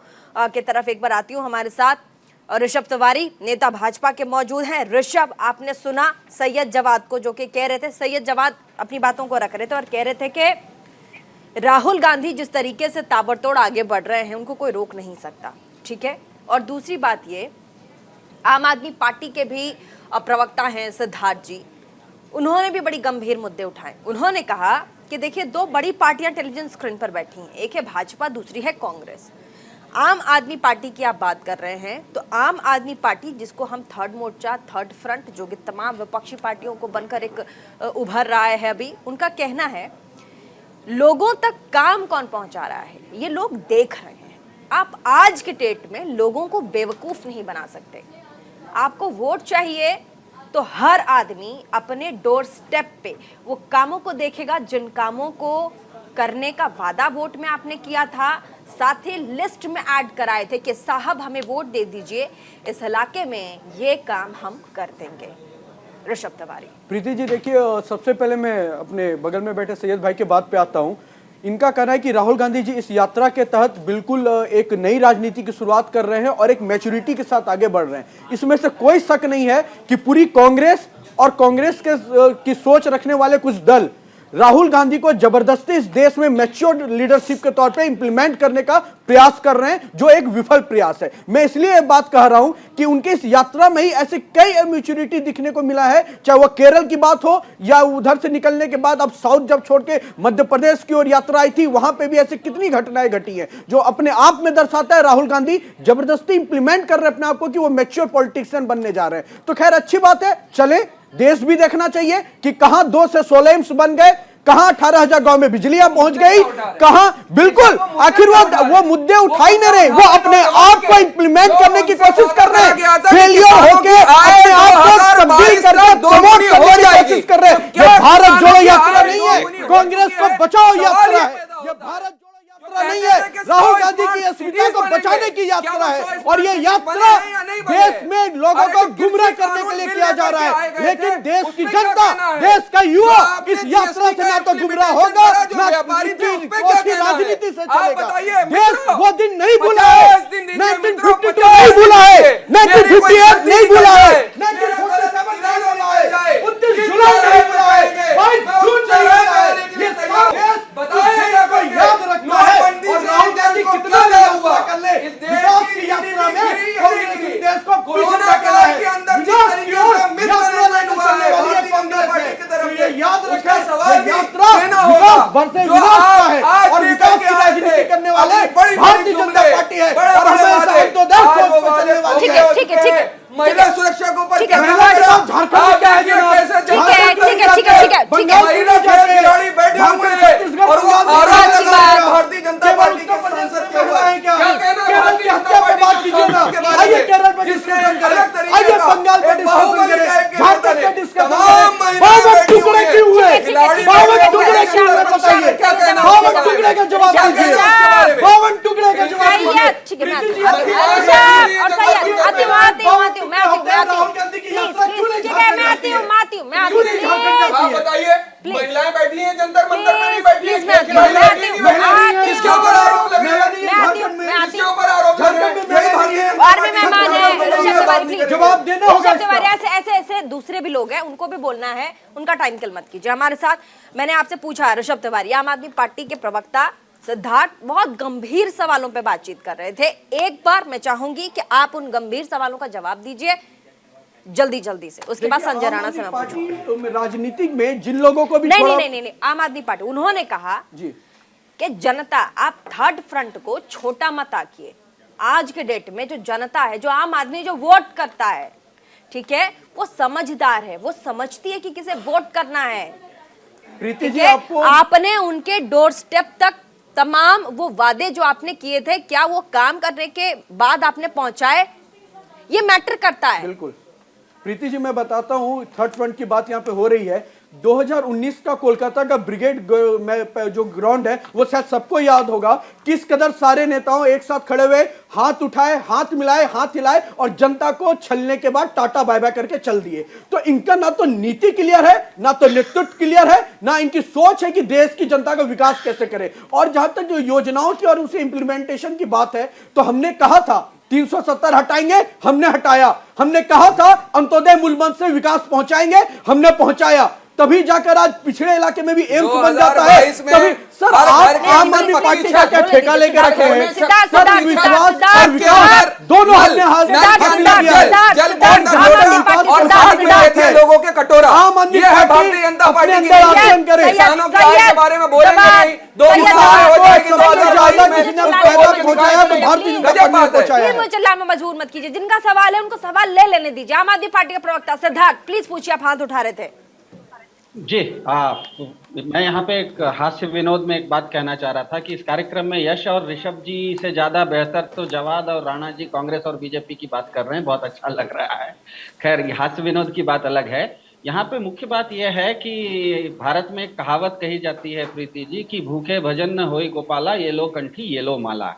की तरफ एक बार आती हूँ। हमारे साथ ऋषभ तिवारी, नेता भाजपा के मौजूद हैं। ऋषभ, आपने सुना सैयद जवाद को जो कि कह रहे थे, सैयद जवाद अपनी बातों को रख रहे थे और कह रहे थे कि राहुल गांधी जिस तरीके से ताबड़तोड़ आगे बढ़ रहे हैं उनको कोई रोक नहीं सकता, ठीक है। और दूसरी बात ये, आम आदमी पार्टी के भी प्रवक्ता हैं सिद्धार्थ जी, उन्होंने भी बड़ी गंभीर मुद्दे उठाए। उन्होंने कहा कि देखिए, दो बड़ी पार्टियां टेलीविजन स्क्रीन पर बैठी हैं, एक है भाजपा, दूसरी है कांग्रेस। आम आदमी पार्टी की आप बात कर रहे हैं, तो आम आदमी पार्टी जिसको हम थर्ड मोर्चा, थर्ड फ्रंट, जो कि तमाम विपक्षी पार्टियों को बनकर एक उभर रहा है अभी, उनका कहना है लोगों तक काम कौन पहुंचा रहा है ये लोग देख रहे हैं। आप आज के डेट में लोगों को बेवकूफ नहीं बना सकते। आपको वोट चाहिए तो हर आदमी अपने डोर स्टेप पे वो कामों को देखेगा जिन कामों को करने का वादा वोट में आपने किया था, साथ ही लिस्ट में ऐड कराए थे कि साहब हमें वोट दे दीजिए, इस इलाके में ये काम हम कर देंगे। ऋषभ तिवारी। प्रीति जी, देखिए, सबसे पहले मैं अपने बगल में बैठे सैयद भाई के बात पे आता हूं। इनका कहना है कि राहुल गांधी जी इस यात्रा के तहत बिल्कुल एक नई राजनीति की शुरुआत कर रहे हैं और एक मैच्योरिटी के साथ आगे बढ़ रहे हैं। इसमें से कोई शक नहीं है कि पूरी कांग्रेस और कांग्रेस की सोच रखने वाले कुछ दल राहुल गांधी को जबरदस्ती इस देश में मैच्योर लीडरशिप के तौर पे इंप्लीमेंट करने का प्रयास कर रहे हैं, जो एक विफल प्रयास है। मैं इसलिए ये बात कह रहा हूं कि उनकी इस यात्रा में ही ऐसे कई इमैच्योरिटी दिखने को मिला है, चाहे वो केरल की बात हो या उधर से निकलने के बाद अब साउथ जब छोड़ के मध्य प्रदेश की ओर यात्रा आई थी, वहां पे भी ऐसी कितनी घटनाएं घटी हैं, जो अपने आप में दर्शाता है राहुल गांधी जबरदस्ती इंप्लीमेंट कर रहे हैं अपने आप को कि वो मैच्योर पॉलिटिशियन बनने जा रहे हैं। तो खैर अच्छी बात है, चले देश भी देखना चाहिए कि कहां 2 से 16 एम्स बन गए, कहां 18,000 गांव में बिजलियां पहुंच गई, कहां बिल्कुल आखिर वो मुद्दे उठा ही नहीं रहे, वो अपने आप को इंप्लीमेंट करने की कोशिश कर रहे हैं, फेलियर होके अपने आप को तब्दील करके प्रमोट करने की कोशिश कर रहे हैं। ये भारत जोड़ो यात्रा नहीं है, कांग्रेस को बचाओ यात्रा है, ये भारत नहीं है, राहुल गांधी की अस्मिता को बचाने की यात्रा है। और ये यात्रा देश में लोगों को गुमराह करने के लिए किया जा रहा है, लेकिन देश की जनता, देश का युवा इस यात्रा से ना तो गुमराह होगा, ना राजनीति से चलेगा। देश वो दिन नहीं भूला है, 1952 नहीं भूला है, 1958 नहीं भूला है, 1947 नहीं भूला है, 29 जुलाई नहीं भूला है, 22 जून नहीं भूला है। ये बताइए को याद रखना है। और राहुल गांधी कितना हुआ कर ले विकास की यात्रा में कांग्रेस देश को कोरोना काल के अंदर जिस तरीके से मिलने हुआ है भारतीय जनता पार्टी की तरफ से, याद रखना सवाल यात्रा विकास बढ़ते विकास का है और विकास की राजनीति करने वाले भारतीय जनता पार्टी है और हमेशा हम तो देश को चलने वाली है। ठीक है महिला सुरक्षा को ऊपर झारखंड क्या है जनाब, ठीक है महिला खिलाड़ी बैठे हुए हैं और वो आरोप लगा रहे हैं भारतीय जनता पार्टी के सांसद के ऊपर। क्या कहना है भारतीय जनता पार्टी के सांसद के बारे में, केरल पे डिस्कशन करें, आइए बंगाल पे डिस्कशन करें, झारखंड पे डिस्कशन करें। 52 टुकड़े क्यों हुए, 52 टुकड़े क्यों हुए बताइए, 52 टुकड़े का जवाब दीजिए, 52 टुकड़े का जवाब दीजिए। ठीक है और सही मैं आप बताइए, महिलाएं बैठी हैं जंतर मंतर पे नहीं बैठी हैं, किसके ऊपर आरोप लगे हैं, किसके ऊपर आरोप लगे हैं, और भी मेहमान हैं, जवाब देना होगा। ऐसे दूसरे भी लोग हैं, उनको भी बोलना है, उनका टाइम किल मत कीजिए। हमारे साथ मैंने आपसे पूछा, ऋषभ तिवारी आम आदमी पार्टी के प्रवक्ता सिद्धार्थ बहुत गंभीर सवालों पे बातचीत कर रहे थे। एक बार मैं चाहूंगी कि आप उन गंभीर सवालों का जवाब दीजिए जल्दी से, उसके बाद संजय राणा से मैं पूछूंगी। राजनीतिक में जिन लोगों को भी नहीं, आम आदमी पार्टी उन्होंने कहा जी कि जनता, आप थर्ड फ्रंट को छोटा मत आकिए। आज के डेट में जो जनता है, जो आम आदमी जो वोट करता है, ठीक है, वो समझदार है, वो समझती है कि किसे वोट करना है। प्रीति जी, आपने उनके डोर स्टेप तक तमाम वो वादे जो आपने किए थे, क्या वो काम करने के बाद आपने पहुंचाए? ये मैटर करता है। बिल्कुल प्रीति जी, मैं बताता हूं, थर्ड फ्रंट की बात यहाँ पे हो रही है। 2019 का कोलकाता का ब्रिगेड में जो ग्राउंड है, वो शायद सबको याद होगा, किस कदर सारे नेताओं एक साथ खड़े हुए, हाथ उठाए, हाथ मिलाए, हाथ हिलाए और जनता को छलने के बाद टाटा बाय बाय करके चल दिए। तो इनका ना तो नीति क्लियर है, ना तो नेतृत्व क्लियर है, ना इनकी सोच है कि देश की जनता का विकास कैसे करे। और जहां तक जो योजनाओं की और उसे इंप्लीमेंटेशन की बात है, तो हमने कहा था 370 हटाएंगे, हमने हटाया। हमने कहा था अंत्योदय मूलमंत्र से विकास पहुंचाएंगे, हमने पहुंचाया। तभी जाकर आज पिछड़े इलाके में भी एम्स बन जाता है। तभी सर, आप आम आदमी पार्टी का क्या ठेका लेके रखे हैं? सर, विश्वास और विकास दोनों लोगों के कटोरा आम आदमी भारतीय जनता पार्टी की करे, किसानों के आय के बारे में बोलेंगे नहीं, 2 हो जाएगी, 2022 में मजबूर मत कीजिए। जिनका सवाल है उनको सवाल ले लेने दीजिए। आम आदमी पार्टी के प्रवक्ता सिद्धार्थ, प्लीज पूछिए, आप हाथ उठा रहे थे। जी मैं यहाँ पे एक हास्य विनोद में एक बात कहना चाह रहा था कि इस कार्यक्रम में यश और ऋषभ जी से ज्यादा बेहतर तो जवाद और राणा जी कांग्रेस और बीजेपी की बात कर रहे हैं, बहुत अच्छा लग रहा है। खैर, हास्य विनोद की बात अलग है। यहाँ पे मुख्य बात यह है कि भारत में एक कहावत कही जाती है प्रीति जी कि भूखे भजन न होई गोपाला, ये लो कंठी ये लो माला।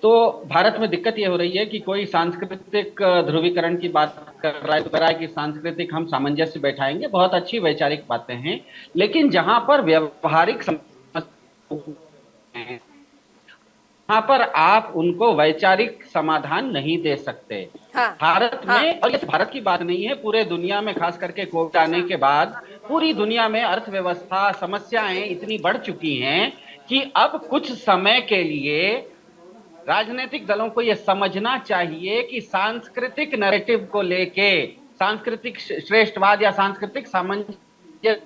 तो भारत में दिक्कत ये हो रही है कि कोई सांस्कृतिक ध्रुवीकरण की बात कर रहा है कि सांस्कृतिक हम सामंजस्य बैठाएंगे, बहुत अच्छी वैचारिक बातें हैं, लेकिन जहां पर व्यवहारिक वहां पर आप उनको वैचारिक समाधान नहीं दे सकते। भारत में, और ये भारत की बात नहीं है, पूरे दुनिया में खास करके कोविड आने के बाद पूरी दुनिया में अर्थव्यवस्था समस्याएं इतनी बढ़ चुकी हैं कि अब कुछ समय के लिए राजनीतिक दलों को यह समझना चाहिए कि सांस्कृतिक नैरेटिव को लेके, सांस्कृतिक श्रेष्ठवाद या सांस्कृतिक सामंजस्य,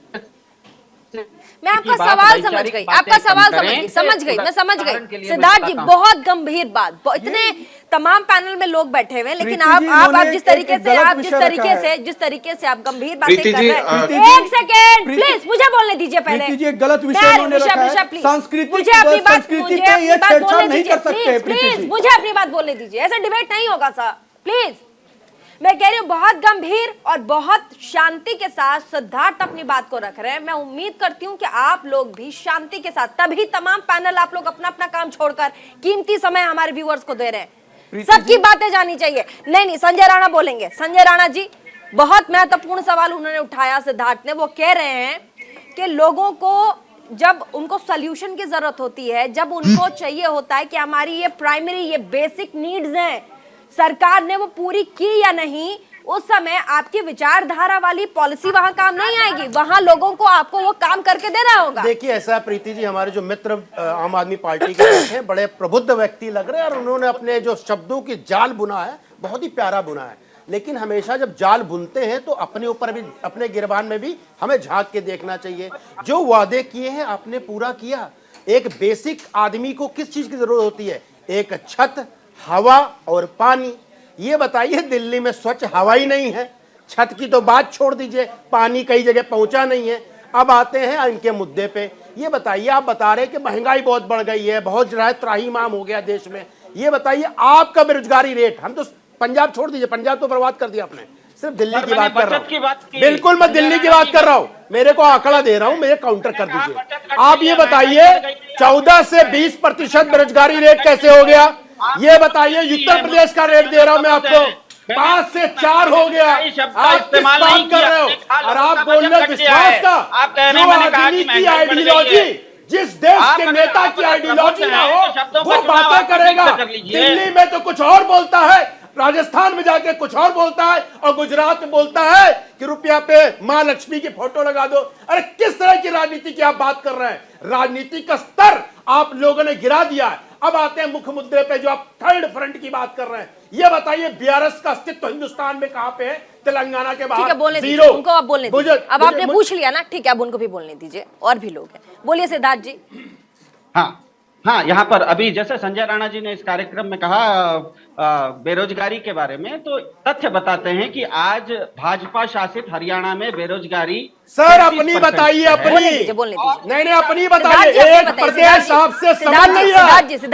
मैं आपका सवाल समझ गई, आपका सवाल समझ गई, मैं समझ गई। सिद्धार्थ जी, बहुत गंभीर बात, इतने तमाम पैनल में लोग बैठे हुए हैं, लेकिन आप जिस तरीके से आप गंभीर बातें कर रहे हैं। एक सेकेंड प्लीज, मुझे बोलने दीजिए पहले। गलत विषय उन्होंने रखा है। सांस्कृतिक मुझे अपनी बात बोलने दीजिए प्लीज, मुझे अपनी बात बोलने दीजिए। ऐसा डिबेट नहीं होगा सर, प्लीज। मैं कह रही हूँ बहुत गंभीर और बहुत शांति के साथ सिद्धार्थ अपनी बात को रख रहे हैं। मैं उम्मीद करती हूँ कि आप लोग भी शांति के साथ, तभी तमाम पैनल आप लोग अपना अपना काम छोड़कर कीमती समय हमारे व्यूअर्स को दे रहे हैं। सबकी बातें जानी चाहिए। नहीं, संजय राणा बोलेंगे। संजय राणा जी, बहुत महत्वपूर्ण सवाल उन्होंने उठाया सिद्धार्थ ने। वो कह रहे हैं कि लोगों को जब उनको सोल्यूशन की जरूरत होती है, जब उनको चाहिए होता है कि हमारी ये प्राइमरी, ये बेसिक नीड्स हैं, सरकार ने वो पूरी की या नहीं, उस समय आपकी विचारधारा वाली पॉलिसी वहां काम नहीं आएगी। वहां लोगों को आपको वो काम करके देना होगा। देखिए, ऐसा है प्रीति जी, हमारे जो मित्र आम आदमी पार्टी के हैं, बड़े प्रबुद्ध व्यक्ति लग रहे हैं और उन्होंने अपने जो शब्दों की जाल बुना है, बहुत ही प्यारा बुना है। लेकिन हमेशा जब जाल बुनते हैं तो अपने ऊपर भी, अपने गिरबान में भी हमें झांक के देखना चाहिए। जो वादे किए हैं आपने पूरा किया। एक बेसिक आदमी को किस चीज की जरूरत होती है? एक छत, हवा और पानी। ये बताइए, दिल्ली में स्वच्छ हवा ही नहीं है, छत की तो बात छोड़ दीजिए, पानी कई जगह पहुंचा नहीं है। अब आते हैं इनके मुद्दे पे। ये बताइए, आप बता रहे कि महंगाई बहुत बढ़ गई है, बहुत जो है त्राहिमाम हो गया देश में। ये बताइए, आपका बेरोजगारी रेट, हम तो पंजाब छोड़ दीजिए, पंजाब तो बर्बाद कर दिया आपने, सिर्फ दिल्ली की बात कर रहा हूँ। बिल्कुल, मैं दिल्ली की बात कर रहा हूँ। मेरे को आंकड़ा दे रहा हूँ, मेरे काउंटर कर दीजिए। आप ये बताइए, 14 से 20% बेरोजगारी रेट कैसे हो गया? ये बताइए। उत्तर प्रदेश का रेट दे रहा हूं मैं आपको, 5 से 4 हो गया। आप किस बात कर रहे हो? और आप बोल रहे विश्वास का? जो आदमी की आइडियोलॉजी, जिस देश के नेता की आइडियोलॉजी ना हो, वो बातें करेगा। दिल्ली में तो कुछ और बोलता है, राजस्थान में जाके कुछ और बोलता है, और गुजरात में बोलता है कि रुपया पे मां लक्ष्मी की फोटो लगा दो। अरे किस तरह की राजनीति की आप बात कर रहे हैं? राजनीति का स्तर आप लोगों ने गिरा दिया है। अब आते हैं मुख्य मुद्दे पे, जो आप थर्ड फ्रंट की बात कर रहे हैं। ये बताइए, बीआरएस का अस्तित्व हिंदुस्तान में कहां पे है? तेलंगाना के बाहर जीरो। उनको आप बोलने दीजिए। अब आपने पूछ लिया ना, ठीक है, अब उनको भी बोलने दीजिए, और भी लोग हैं। बोलिए सिद्धार्थ जी। हाँ, यहाँ पर अभी जैसे संजय राणा जी ने इस कार्यक्रम में कहा बेरोजगारी के बारे में, तो तथ्य बताते हैं कि आज भाजपा शासित हरियाणा में बेरोजगारी सर अपनी बताइए, अपनी नहीं अपनी बताइए। एक प्रदेश आपसे समझ लिया,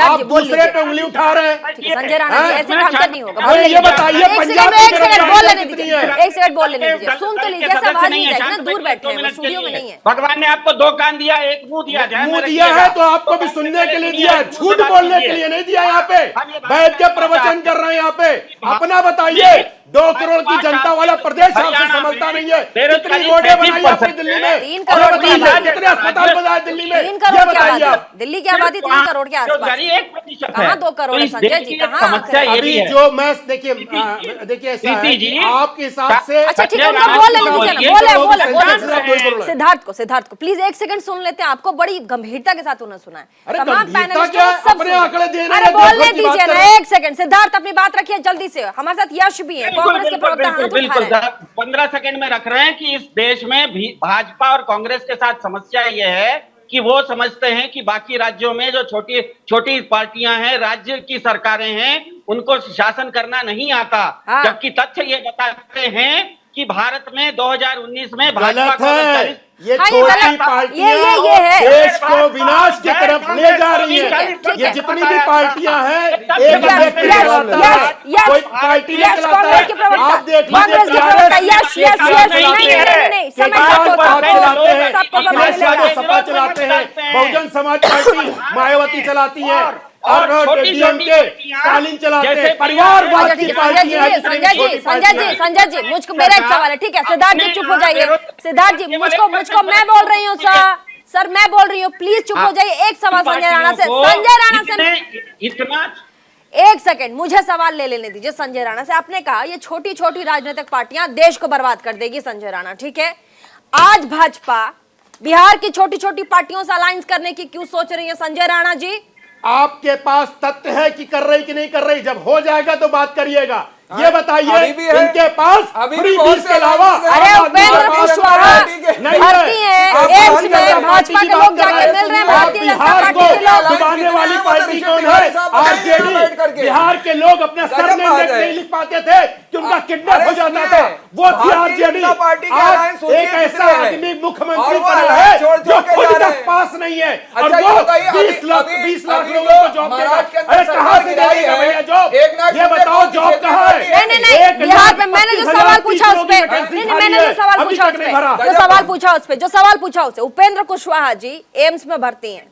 आप दूसरे पे उंगली उठा रहे हैं। संजय राणा जी, ऐसे काम कर नहीं होगा। ये बताइए, पंजाब एक सेकंड बोल लेने दीजिए, एक सेकंड बोल लेने दीजिए। सुन तो लीजिए, ऐसा आवाज नहीं जाएगी ना, दूर बैठे हैं, स्टूडियो में नहीं है। भगवान ने आपको 2 कान दिया, एक मुंह दिया जाए। मुंह दिया है तो आपको भी सुनने के लिए दिया है, झूठ बोलने के लिए नहीं दिया। यहाँ पे बैठ के प्रवचन कर रहे हैं। यहाँ पे अपना बताइए, 2 करोड़ की जनता वाला प्रदेश आपसे समझता नहीं है। कितनी रोडें बनाई आपने दिल्ली में? 3 करोड़ की आबादी, कितने अस्पताल बनाए दिल्ली में? 3 करोड़ की आबादी, दिल्ली की आबादी 3 करोड़ के आसपास। कहाँ 2 करोड़ है संजय जी? कहाँ? अभी जो मैं देखिए ऐसा है आपके हिसाब से। अच्छा ठीक है, उनको बोल लेने दीजिए ना, बोले सिद्धार्थ को प्लीज 1 सेकंड सुन लेते हैं। आपको बड़ी गंभीरता के साथ उन्होंने सुना है, तमाम पैनलिस्ट सब बोलने दीजिए ना। 1 सेकंड सिद्धार्थ, अपनी बात रखिए जल्दी से। हमारे साथ यश भी है, कांग्रेस के प्रवक्ता हाथ उठा रहे हैं। 15 सेकंड में रख रहे हैं कि इस देश में भी भाजपा और कांग्रेस के साथ समस्या ये है कि वो समझते हैं कि बाकी राज्यों में जो छोटी छोटी पार्टियां हैं, राज्य की सरकारें हैं, उनको शासन करना नहीं आता। जबकि तथ्य ये बताते हैं कि भारत में 2019 में भाजपा को ये छोटी पार्टियां देश को विनाश की तरफ ले जा रही है। ये जितनी भी पार्टियां हैं, एक व्यक्ति चलाता है, कोई पार्टी नहीं चलाता है। आप देख लीजिए, सपा चलाते हैं, बहुजन समाज पार्टी मायावती चलाती है, और डीएमके स्टालिन चलाते हैं, परिवारवाद की पार्टी है। संजय जी मुझको मेरा एक सवाल है, ठीक है? सिद्धार्थ जी चुप हो जाइए। सिद्धार्थ जी मुझको मैं बोल रही हूँ सर, मैं बोल रही हूँ, प्लीज चुप हो जाइए। एक सवाल संजय राणा से इतना 1 सेकंड मुझे सवाल ले लेने दीजिए संजय राणा से। आपने कहा ये छोटी छोटी राजनीतिक पार्टियां देश को बर्बाद कर देगी, संजय राणा, ठीक है? आज भाजपा बिहार की छोटी छोटी पार्टियों से अलायंस करने की क्यों सोच रही है संजय राणा जी? आपके पास तथ्य है कि कर रही कि नहीं कर रही? जब हो जाएगा तो बात करिएगा। ये बताइए इनके पास फ्री बीस के अलावा अरे उपेंद्र कुशवाहा भर्ती है एम्स में, भाजपा के लोग जाके मिल रहे हैं भारतीय जनता पार्टी के लोग। दबाने वाली पार्टी कौन है? आरजेडी। बिहार के लोग अपने सर में नहीं लिख पाते थे कि उनका किडनैप हो जाता था, वो थी आरजेडी। आज एक ऐसा आदमी मुख्यमंत्री बना है जो खुद तक पास नहीं है और वो 20 लाख लोगों को जॉब देगा। अरे कहाँ से जाएगा भैया जॉब? ये बताओ जॉब कहाँ है? नहीं बिहार में मैंने जो सवाल पूछा उस पे मैंने जो सवाल पूछा उस पे जो सवाल पूछा उससे उपेंद्र कुशवाहा जी एम्स में भर्ती हैं,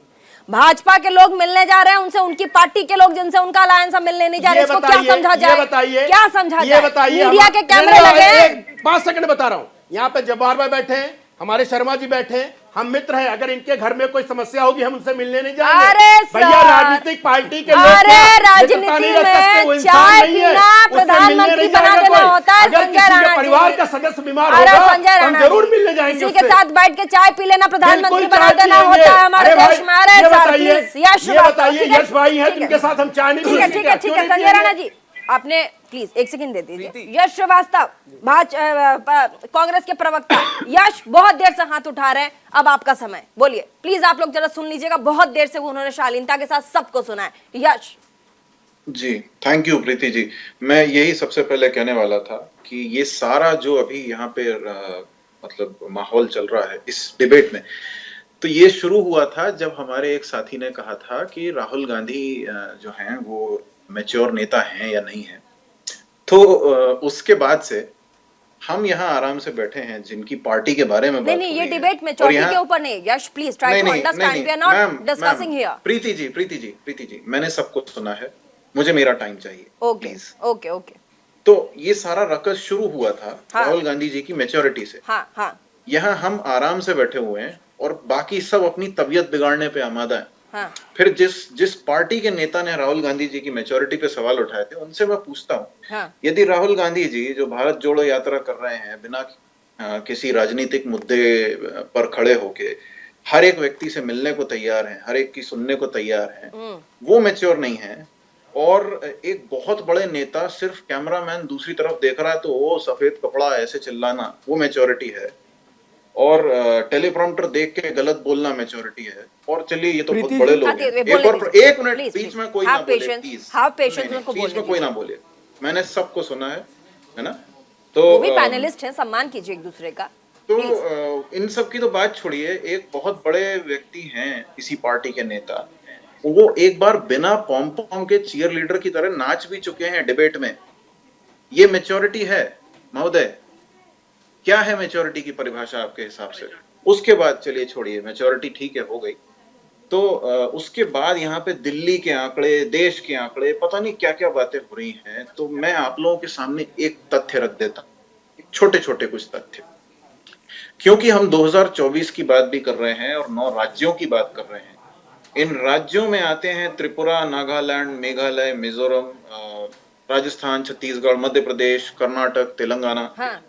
भाजपा के लोग मिलने जा रहे हैं उनसे, उनकी पार्टी के लोग जिनसे उनका अलायंस मिलने नहीं जा रहे, इसको क्या समझा जाए? क्या समझा जाए? मीडिया के कैमरे लगे हैं। 5 सेकंड बता रहा हूँ। यहाँ पे जब्बार भाई बैठे हैं, हमारे शर्मा जी बैठे हैं, हम मित्र हैं। अगर इनके घर में कोई समस्या होगी हम उनसे मिलने नहीं जाएंगे। अरे भैया राजनीतिक पार्टी के लोग राजनीति में चाय पीना प्रधानमंत्री बना देना होता है संजय राणा। परिवार का सदस्य बीमार होगा हम जरूर मिलने जाएंगे। किसी के साथ बैठ के चाय पी लेना प्रधानमंत्री बना देना होता है हमारे देश में। अरे यश भाई है जिनके साथ हम चाय नहीं पी सकते। ठीक है संजय राणा जी आपने प्लीज 1 सेकंड दे दीजिए। यश श्रीवास्तव कांग्रेस के प्रवक्ता यश बहुत देर से हाथ उठा रहे हैं, अब आपका समय, बोलिए प्लीज। आप लोग जरा सुन लीजिएगा, बहुत देर से उन्होंने शालीनता के साथ सबको सुना है। Yash ji thank you Preeti ji. मैं यही सबसे पहले कहने वाला था कि ये सारा जो अभी यहाँ पे मतलब माहौल चल रहा है इस डिबेट में, तो ये शुरू हुआ था जब हमारे एक साथी ने कहा था कि राहुल गांधी जो हैं वो मैच्योर नेता हैं या नहीं है। तो उसके बाद से हम यहाँ आराम से बैठे हैं जिनकी पार्टी के बारे में नहीं ये डिबेट में चौथी के ऊपर नहीं। Yash please try to understand, we are not discussing here. Preeti ji मैंने सबको सुना है, मुझे मेरा टाइम चाहिए प्लीज। ओके तो ये सारा रकस शुरू हुआ था राहुल गांधी जी की मैच्योरिटी से। यहाँ हम आराम से बैठे हुए हैं और बाकी सब अपनी तबीयत बिगाड़ने पे आमादा है। फिर जिस पार्टी के नेता ने राहुल गांधी जी की मैच्योरिटी पे सवाल उठाए थे उनसे मैं पूछता हूँ, यदि राहुल गांधी जी जो भारत जोड़ो यात्रा कर रहे हैं बिना किसी राजनीतिक मुद्दे पर खड़े होके हर एक व्यक्ति से मिलने को तैयार हैं, हर एक की सुनने को तैयार हैं, वो मैच्योर नहीं है। और एक बहुत बड़े नेता सिर्फ कैमरामैन दूसरी तरफ देख रहा है तो वो सफेद कपड़ा ऐसे चिल्लाना वो मैच्योरिटी है, और टेलीप्रॉम्प्टर देख के गलत बोलना मैच्योरिटी है। और चलिए ये तो बहुत बड़े लोग हैं। एक मिनट बीच में कोई ना बोले प्लीज, बीच में कोई ना बोले, मैंने सबको सुना है ना। तो वो भी पैनलिस्ट हैं, सम्मान कीजिए एक दूसरे का। तो इन सब की तो बात छोड़िए, एक बहुत बड़े व्यक्ति हैं किसी पार्टी के नेता, वो एक बार बिना पॉम पॉम के चीयर लीडर की तरह नाच भी चुके हैं डिबेट में। ये मैच्योरिटी है महोदय? क्या है मैच्योरिटी की परिभाषा आपके हिसाब से? उसके बाद चलिए छोड़िए मैच्योरिटी, ठीक है हो गई। तो उसके बाद यहाँ पे दिल्ली के आंकड़े, देश के आंकड़े, पता नहीं क्या क्या बातें हो रही हैं। तो मैं आप लोगों के सामने एक तथ्य रख देता हूँ, छोटे छोटे कुछ तथ्य, क्योंकि हम 2024 की बात भी कर रहे हैं और 9 राज्यों की बात कर रहे हैं। इन राज्यों में आते हैं त्रिपुरा, नागालैंड, मेघालय, मिजोरम, राजस्थान, छत्तीसगढ़, मध्य प्रदेश, कर्नाटक, तेलंगाना,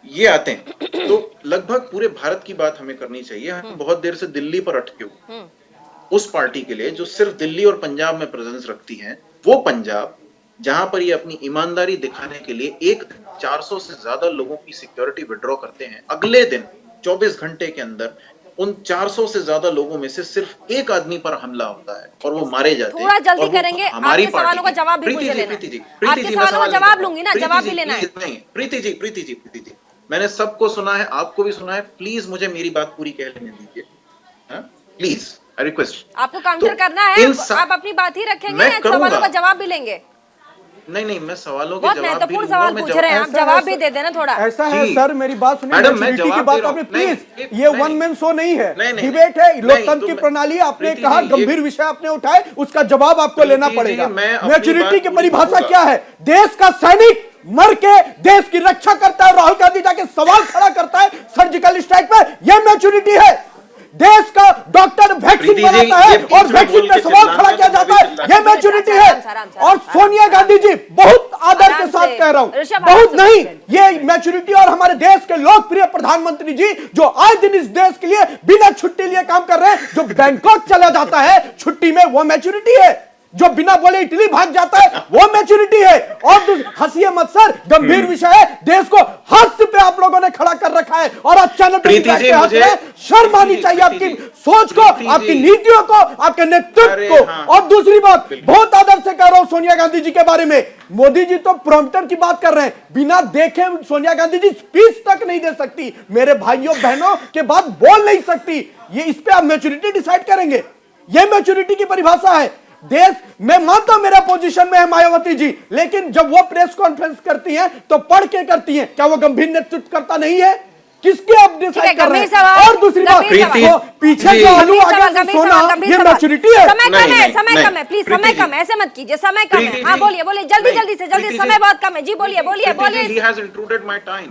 ये आते हैं। तो लगभग पूरे भारत की बात हमें करनी चाहिए। हम बहुत देर से दिल्ली पर अटके हुए, उस पार्टी के लिए जो सिर्फ दिल्ली और पंजाब में प्रेजेंस रखती है, वो पंजाब जहां पर ये अपनी ईमानदारी दिखाने के लिए 400 से ज्यादा लोगों की सिक्योरिटी विड्रॉ करते हैं, अगले दिन 24 घंटे के अंदर उन 400 से ज्यादा लोगों में से सिर्फ एक आदमी पर हमला होता है और वो मारे जाते हैं। थोड़ा जल्दी करेंगे, आपके सवालों का जवाब भी मुझे लेना है। आपके सवालों का जवाब लूंगी ना, जवाब भी लेना है। नहीं प्रीति जी मैंने सबको सुना है, आपको भी सुना है, प्लीज मुझे मेरी बात पूरी कह लेने दीजिए, प्लीज आई रिक्वेस्ट। आपको काउंटर करना है, आप अपनी बात ही रखेंगे, सवालों का जवाब भी लेंगे। नहीं मैं सवालों के बहुत महत्वपूर्ण सवाल पूछ रहे हैं, आप जवाब भी दे देना थोड़ा। ऐसा है सर, मेरी बात सुनिए, मैच्योरिटी की बात आपने प्लीज, ये वन मैन शो नहीं है, डिबेट है, लोकतंत्र की प्रणाली। आपने कहा गंभीर विषय आपने उठाए, उसका जवाब आपको लेना पड़ेगा। मैच्योरिटी की परिभाषा क्या है? देश का सैनिक मर के देश की रक्षा करता है, राहुल गांधी जाके सवाल खड़ा करता है सर्जिकल स्ट्राइक पे, यह मैच्योरिटी है। देश का डॉक्टर वैक्सीन बनाता है और वैक्सीन पे सवाल खड़ा किया जाता है, यह मैच्योरिटी है। और सोनिया गांधी जी बहुत आदर आराम के साथ से। कह रहा हूं, ऋषभ, बहुत आराम से नहीं, ये मैच्योरिटी। और हमारे देश के लोकप्रिय प्रधानमंत्री जी जो आज दिन इस देश के लिए बिना छुट्टी लिए काम कर रहे हैं, जो बैंकॉक चला जाता है छुट्टी में, वो मैच्योरिटी है। जो बिना बोले इटली भाग जाता है वो मैच्योरिटी है। और हंसिए मत सर, गंभीर विषय है, देश को हास्य पे आप लोगों ने खड़ा कर रखा है और अचानक शर्म आनी चाहिए आपकी सोच को, आपकी नीतियों को, आपके नेतृत्व को। और दूसरी बात, बहुत आदर से कह रहा हूं सोनिया गांधी जी के बारे में, मोदी जी तो प्रॉम्प्टर की बात कर रहे हैं, बिना देखे सोनिया गांधी जी स्पीच तक नहीं दे सकती, मेरे भाइयों बहनों के बाद बोल नहीं सकती। ये इस पे आप मैच्योरिटी डिसाइड करेंगे, ये मैच्योरिटी की परिभाषा है। देश मैं मानता हूं मेरा पोजीशन में है मायावती जी, लेकिन जब वो प्रेस कॉन्फ्रेंस करती हैं तो पढ़ के करती हैं, क्या वो गंभीर नेतृत्व करता नहीं है? किसके आप डिसाइड कर रहे हैं? और दूसरी बात, पीछे से आलू आगे से सोना, ये मैच्योरिटी है। समय कम है, प्लीज समय कम है, ऐसे मत कीजिए, समय कम है। हाँ बोलिए बोलिए, जल्दी से जल्दी, समय बहुत कम है जी, बोलिए बोलिए बोलिए।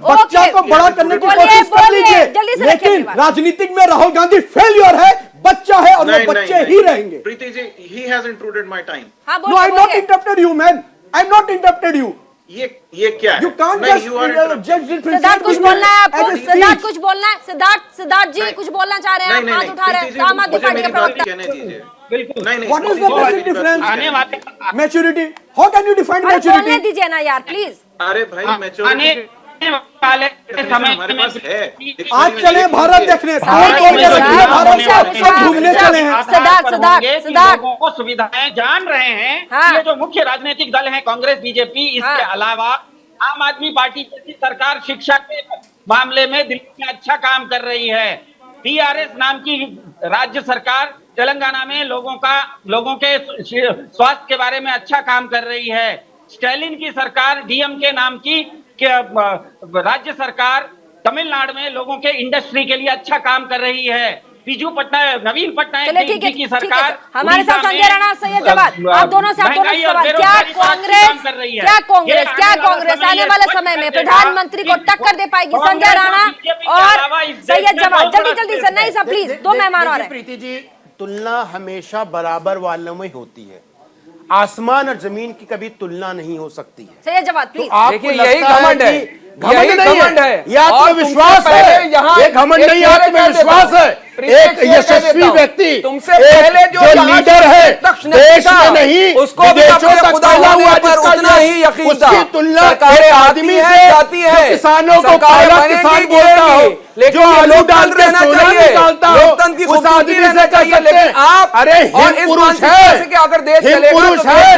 बच्चा को बड़ा करने की कोशिश कर लीजिए, लेकिन राजनीतिक में राहुल गांधी फेलियर है, बच्चा है और वो बच्चे ही रहेंगे। Preeti ji, he has interrupted my time. No, I'm not interrupted you, man. I'm not interrupted you. ये क्या है? You can't just सिद्धार्थ कुछ बोलना है आपको, सिद्धार्थ कुछ बोलना है, सिद्धार्थ जी कुछ बोलना चाह रहे हैं, आप हाथ उठा रहे हैं, आम आदमी पार्टी के प्रवक्ता। बिल्कुल नहीं। What is the basic difference? Maturity. How can you define maturity? बोलने दीजिए ना यार प्लीज। अरे भाई मैच्योरिटी वाले समय हमारे पास है। आज चले भारत देखने, भारत सब घूमने चले हैं। सिद्धार्थ लोगों को सुविधाएं जान रहे हैं। हाँ। ये जो मुख्य राजनीतिक दल है कांग्रेस बीजेपी, इसके अलावा आम आदमी पार्टी जैसी सरकार शिक्षा के मामले में दिल्ली में अच्छा काम कर रही है। टीआरएस नाम की राज्य सरकार तेलंगाना में लोगों के स्वास्थ्य के बारे में अच्छा काम कर रही है। स्टैलिन की सरकार डीएमके नाम की राज्य सरकार तमिलनाडु में लोगों के इंडस्ट्री के लिए अच्छा काम कर रही है। नवीन पटनायक की सरकार हमारे साथ संजय राणा, सैयद जवाद, आप दोनों से आप दोनों सवाल, क्या कांग्रेस आने वाले समय में प्रधानमंत्री को टक्कर दे पाएगी? संजय राणा और सैयद जवाद, जल्दी से। नहीं सब प्लीज, दो मेहमान और हैं। प्रीति जी, तुलना हमेशा बराबर वालों में होती है, आसमान और जमीन की कभी तुलना नहीं हो सकती है। सैयद जवाद प्लीज। आपको यही घमंड है, घमंड नहीं है, ये आत्मविश्वास है, ये घमंड नहीं, आत्मविश्वास है। एक यशस्वी व्यक्ति, तुमसे पहले जो लीडर है देश में नहीं, उसको विदेशों तक फैला हुआ पर उतना ही यकीन था। उसकी तुलना सरकारें आदमी से जाती है, किसानों को पहला किसान बोलता हो, लेकिन जो आलू डाल के रहना सोना चाहिए, निकालता हो, लोकतंत्र की उस आदमी से कर सकते लेकिन हैं। आप अरे और इस पुरुष मानसिकता से कि अगर देश चलेगा तो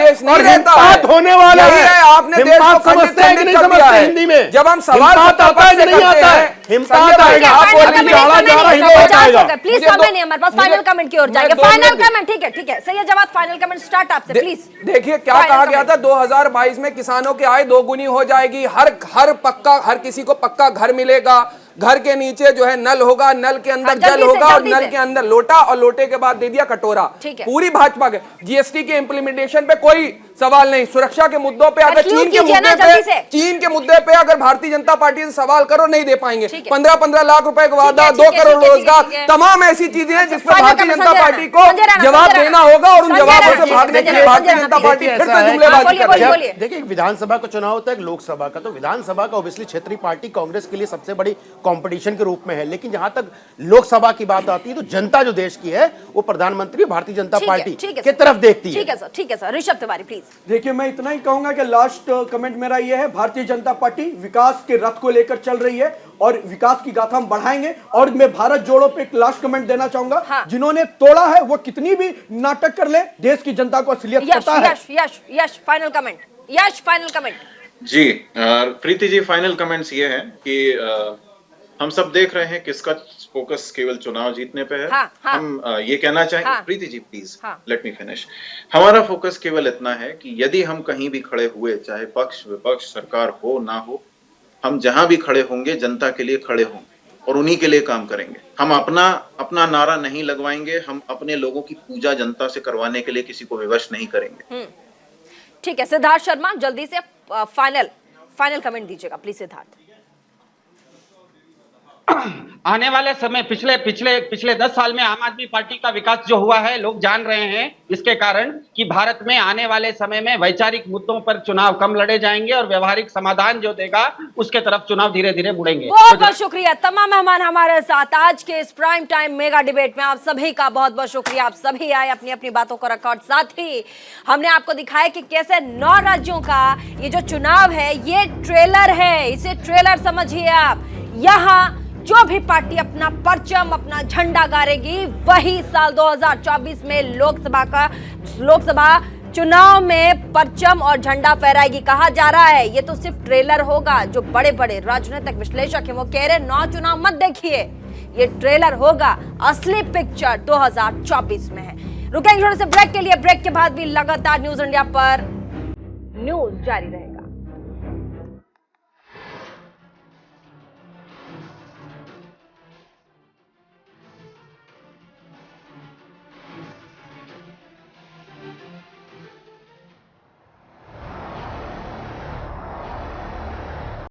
देश नहीं रहता है, होने वाला है। आपने देश को समझते हैं कि नहीं समझते हिंदी में? जब हम सवाल आता है कि नहीं आता है? हिम्मत आएगा, प्लीज समय नहीं हमारे पास, फाइनल कमेंट की ओर जाएंगे। फाइनल कमेंट, ठीक है Syed Jawad, final comment start आपसे प्लीज। देखिए क्या कहा गया था, 2022 में किसानों की आय दोगुनी हो जाएगी, हर किसी को पक्का घर मिलेगा, घर के नीचे जो है नल होगा, नल के अंदर जल होगा और नल के अंदर लोटा, और लोटे के बाद दे दिया कटोरा। पूरी भाजपा के जीएसटी के इंप्लीमेंटेशन पे कोई सवाल नहीं, सुरक्षा के मुद्दों पे अगर चीन के मुद्दे पे अगर भारतीय जनता पार्टी से सवाल करो नहीं दे पाएंगे। 15-15 लाख रुपए का वादा, 2 करोड़ रोजगार, तमाम ऐसी चीजें हैं जिसपे भारतीय जनता पार्टी को जवाब देना होगा और उन जवाबों से भागने के लिए भारतीय जनता पार्टी फिर से जुमलेबाजी कर रही है। देखिए, विधानसभा का चुनाव होता है, लोकसभा का, तो विधानसभा का ऑब्वियसली क्षेत्रीय पार्टी कांग्रेस के लिए सबसे बड़ी कंपटीशन के रूप में है, लेकिन जहां तक लोकसभा की बात आती है तो जनता जो देश की है वो प्रधानमंत्री भारतीय जनता पार्टी की तरफ देखती है। ठीक है सर। ऋषभ तिवारी प्लीज। देखिए, मैं इतना ही कहूंगा कि लास्ट कमेंट मेरा यह है, भारतीय जनता पार्टी विकास के रथ को लेकर चल रही है और विकास की गाथा हम बढ़ाएंगे। और मैं भारत जोड़ो पे एक लास्ट कमेंट देना चाहूंगा। हाँ। जिन्होंने तोड़ा है वो कितनी भी नाटक कर ले, देश की जनता को असलियत पता है। यश फाइनल कमेंट। जी प्रीति जी, फाइनल कमेंट्स ये है कि हम सब देख रहे हैं किसका फोकस केवल चुनाव जीतने पे है। हाँ। हम ये कहना चाहेंगे, Preeti ji please let me finish. हमारा फोकस केवल इतना है कि यदि हम कहीं भी खड़े हुए, चाहे पक्ष विपक्ष सरकार हो ना हो, हम जहां भी खड़े होंगे जनता के लिए खड़े होंगे और उन्हीं के लिए काम करेंगे। हम अपना नारा नहीं लगवाएंगे, हम अपने लोगों की पूजा जनता से करवाने के लिए किसी को विवश नहीं करेंगे। ठीक है, सिद्धार्थ शर्मा जल्दी से फाइनल कमेंट दीजिएगा प्लीज। सिद्धार्थ आने वाले समय पिछले 10 साल में आम आदमी पार्टी का विकास जो हुआ है, लोग जान रहे हैं इसके कारण कि भारत में आने वाले समय में वैचारिक मुद्दों पर चुनाव कम लड़े जाएंगे और व्यवहारिक समाधान जो देगा उसके तरफ चुनाव धीरे धीरे मुड़ेंगे। बहुत बहुत शुक्रिया तमाम मेहमान हमारे साथ आज के इस प्राइम टाइम मेगा डिबेट में। आप सभी का बहुत बहुत शुक्रिया। आप सभी आए, अपनी अपनी बातों को रखा और साथ ही हमने आपको दिखाया कि कैसे 9 राज्यों का ये जो चुनाव है ये ट्रेलर है। इसे ट्रेलर समझिए आप। यहाँ जो भी पार्टी अपना परचम, अपना झंडा गाड़ेगी वही साल 2024 में लोकसभा चुनाव में परचम और झंडा फहराएगी कहा जा रहा है। ये तो सिर्फ ट्रेलर होगा। जो बड़े बड़े राजनीतिक विश्लेषक हैं वो कह रहे 9 चुनाव मत देखिए, ये ट्रेलर होगा। असली पिक्चर 2024 में है। रुकेंगे थोड़े से ब्रेक के लिए। ब्रेक के बाद भी लगातार न्यूज इंडिया पर न्यूज जारी रहेगी।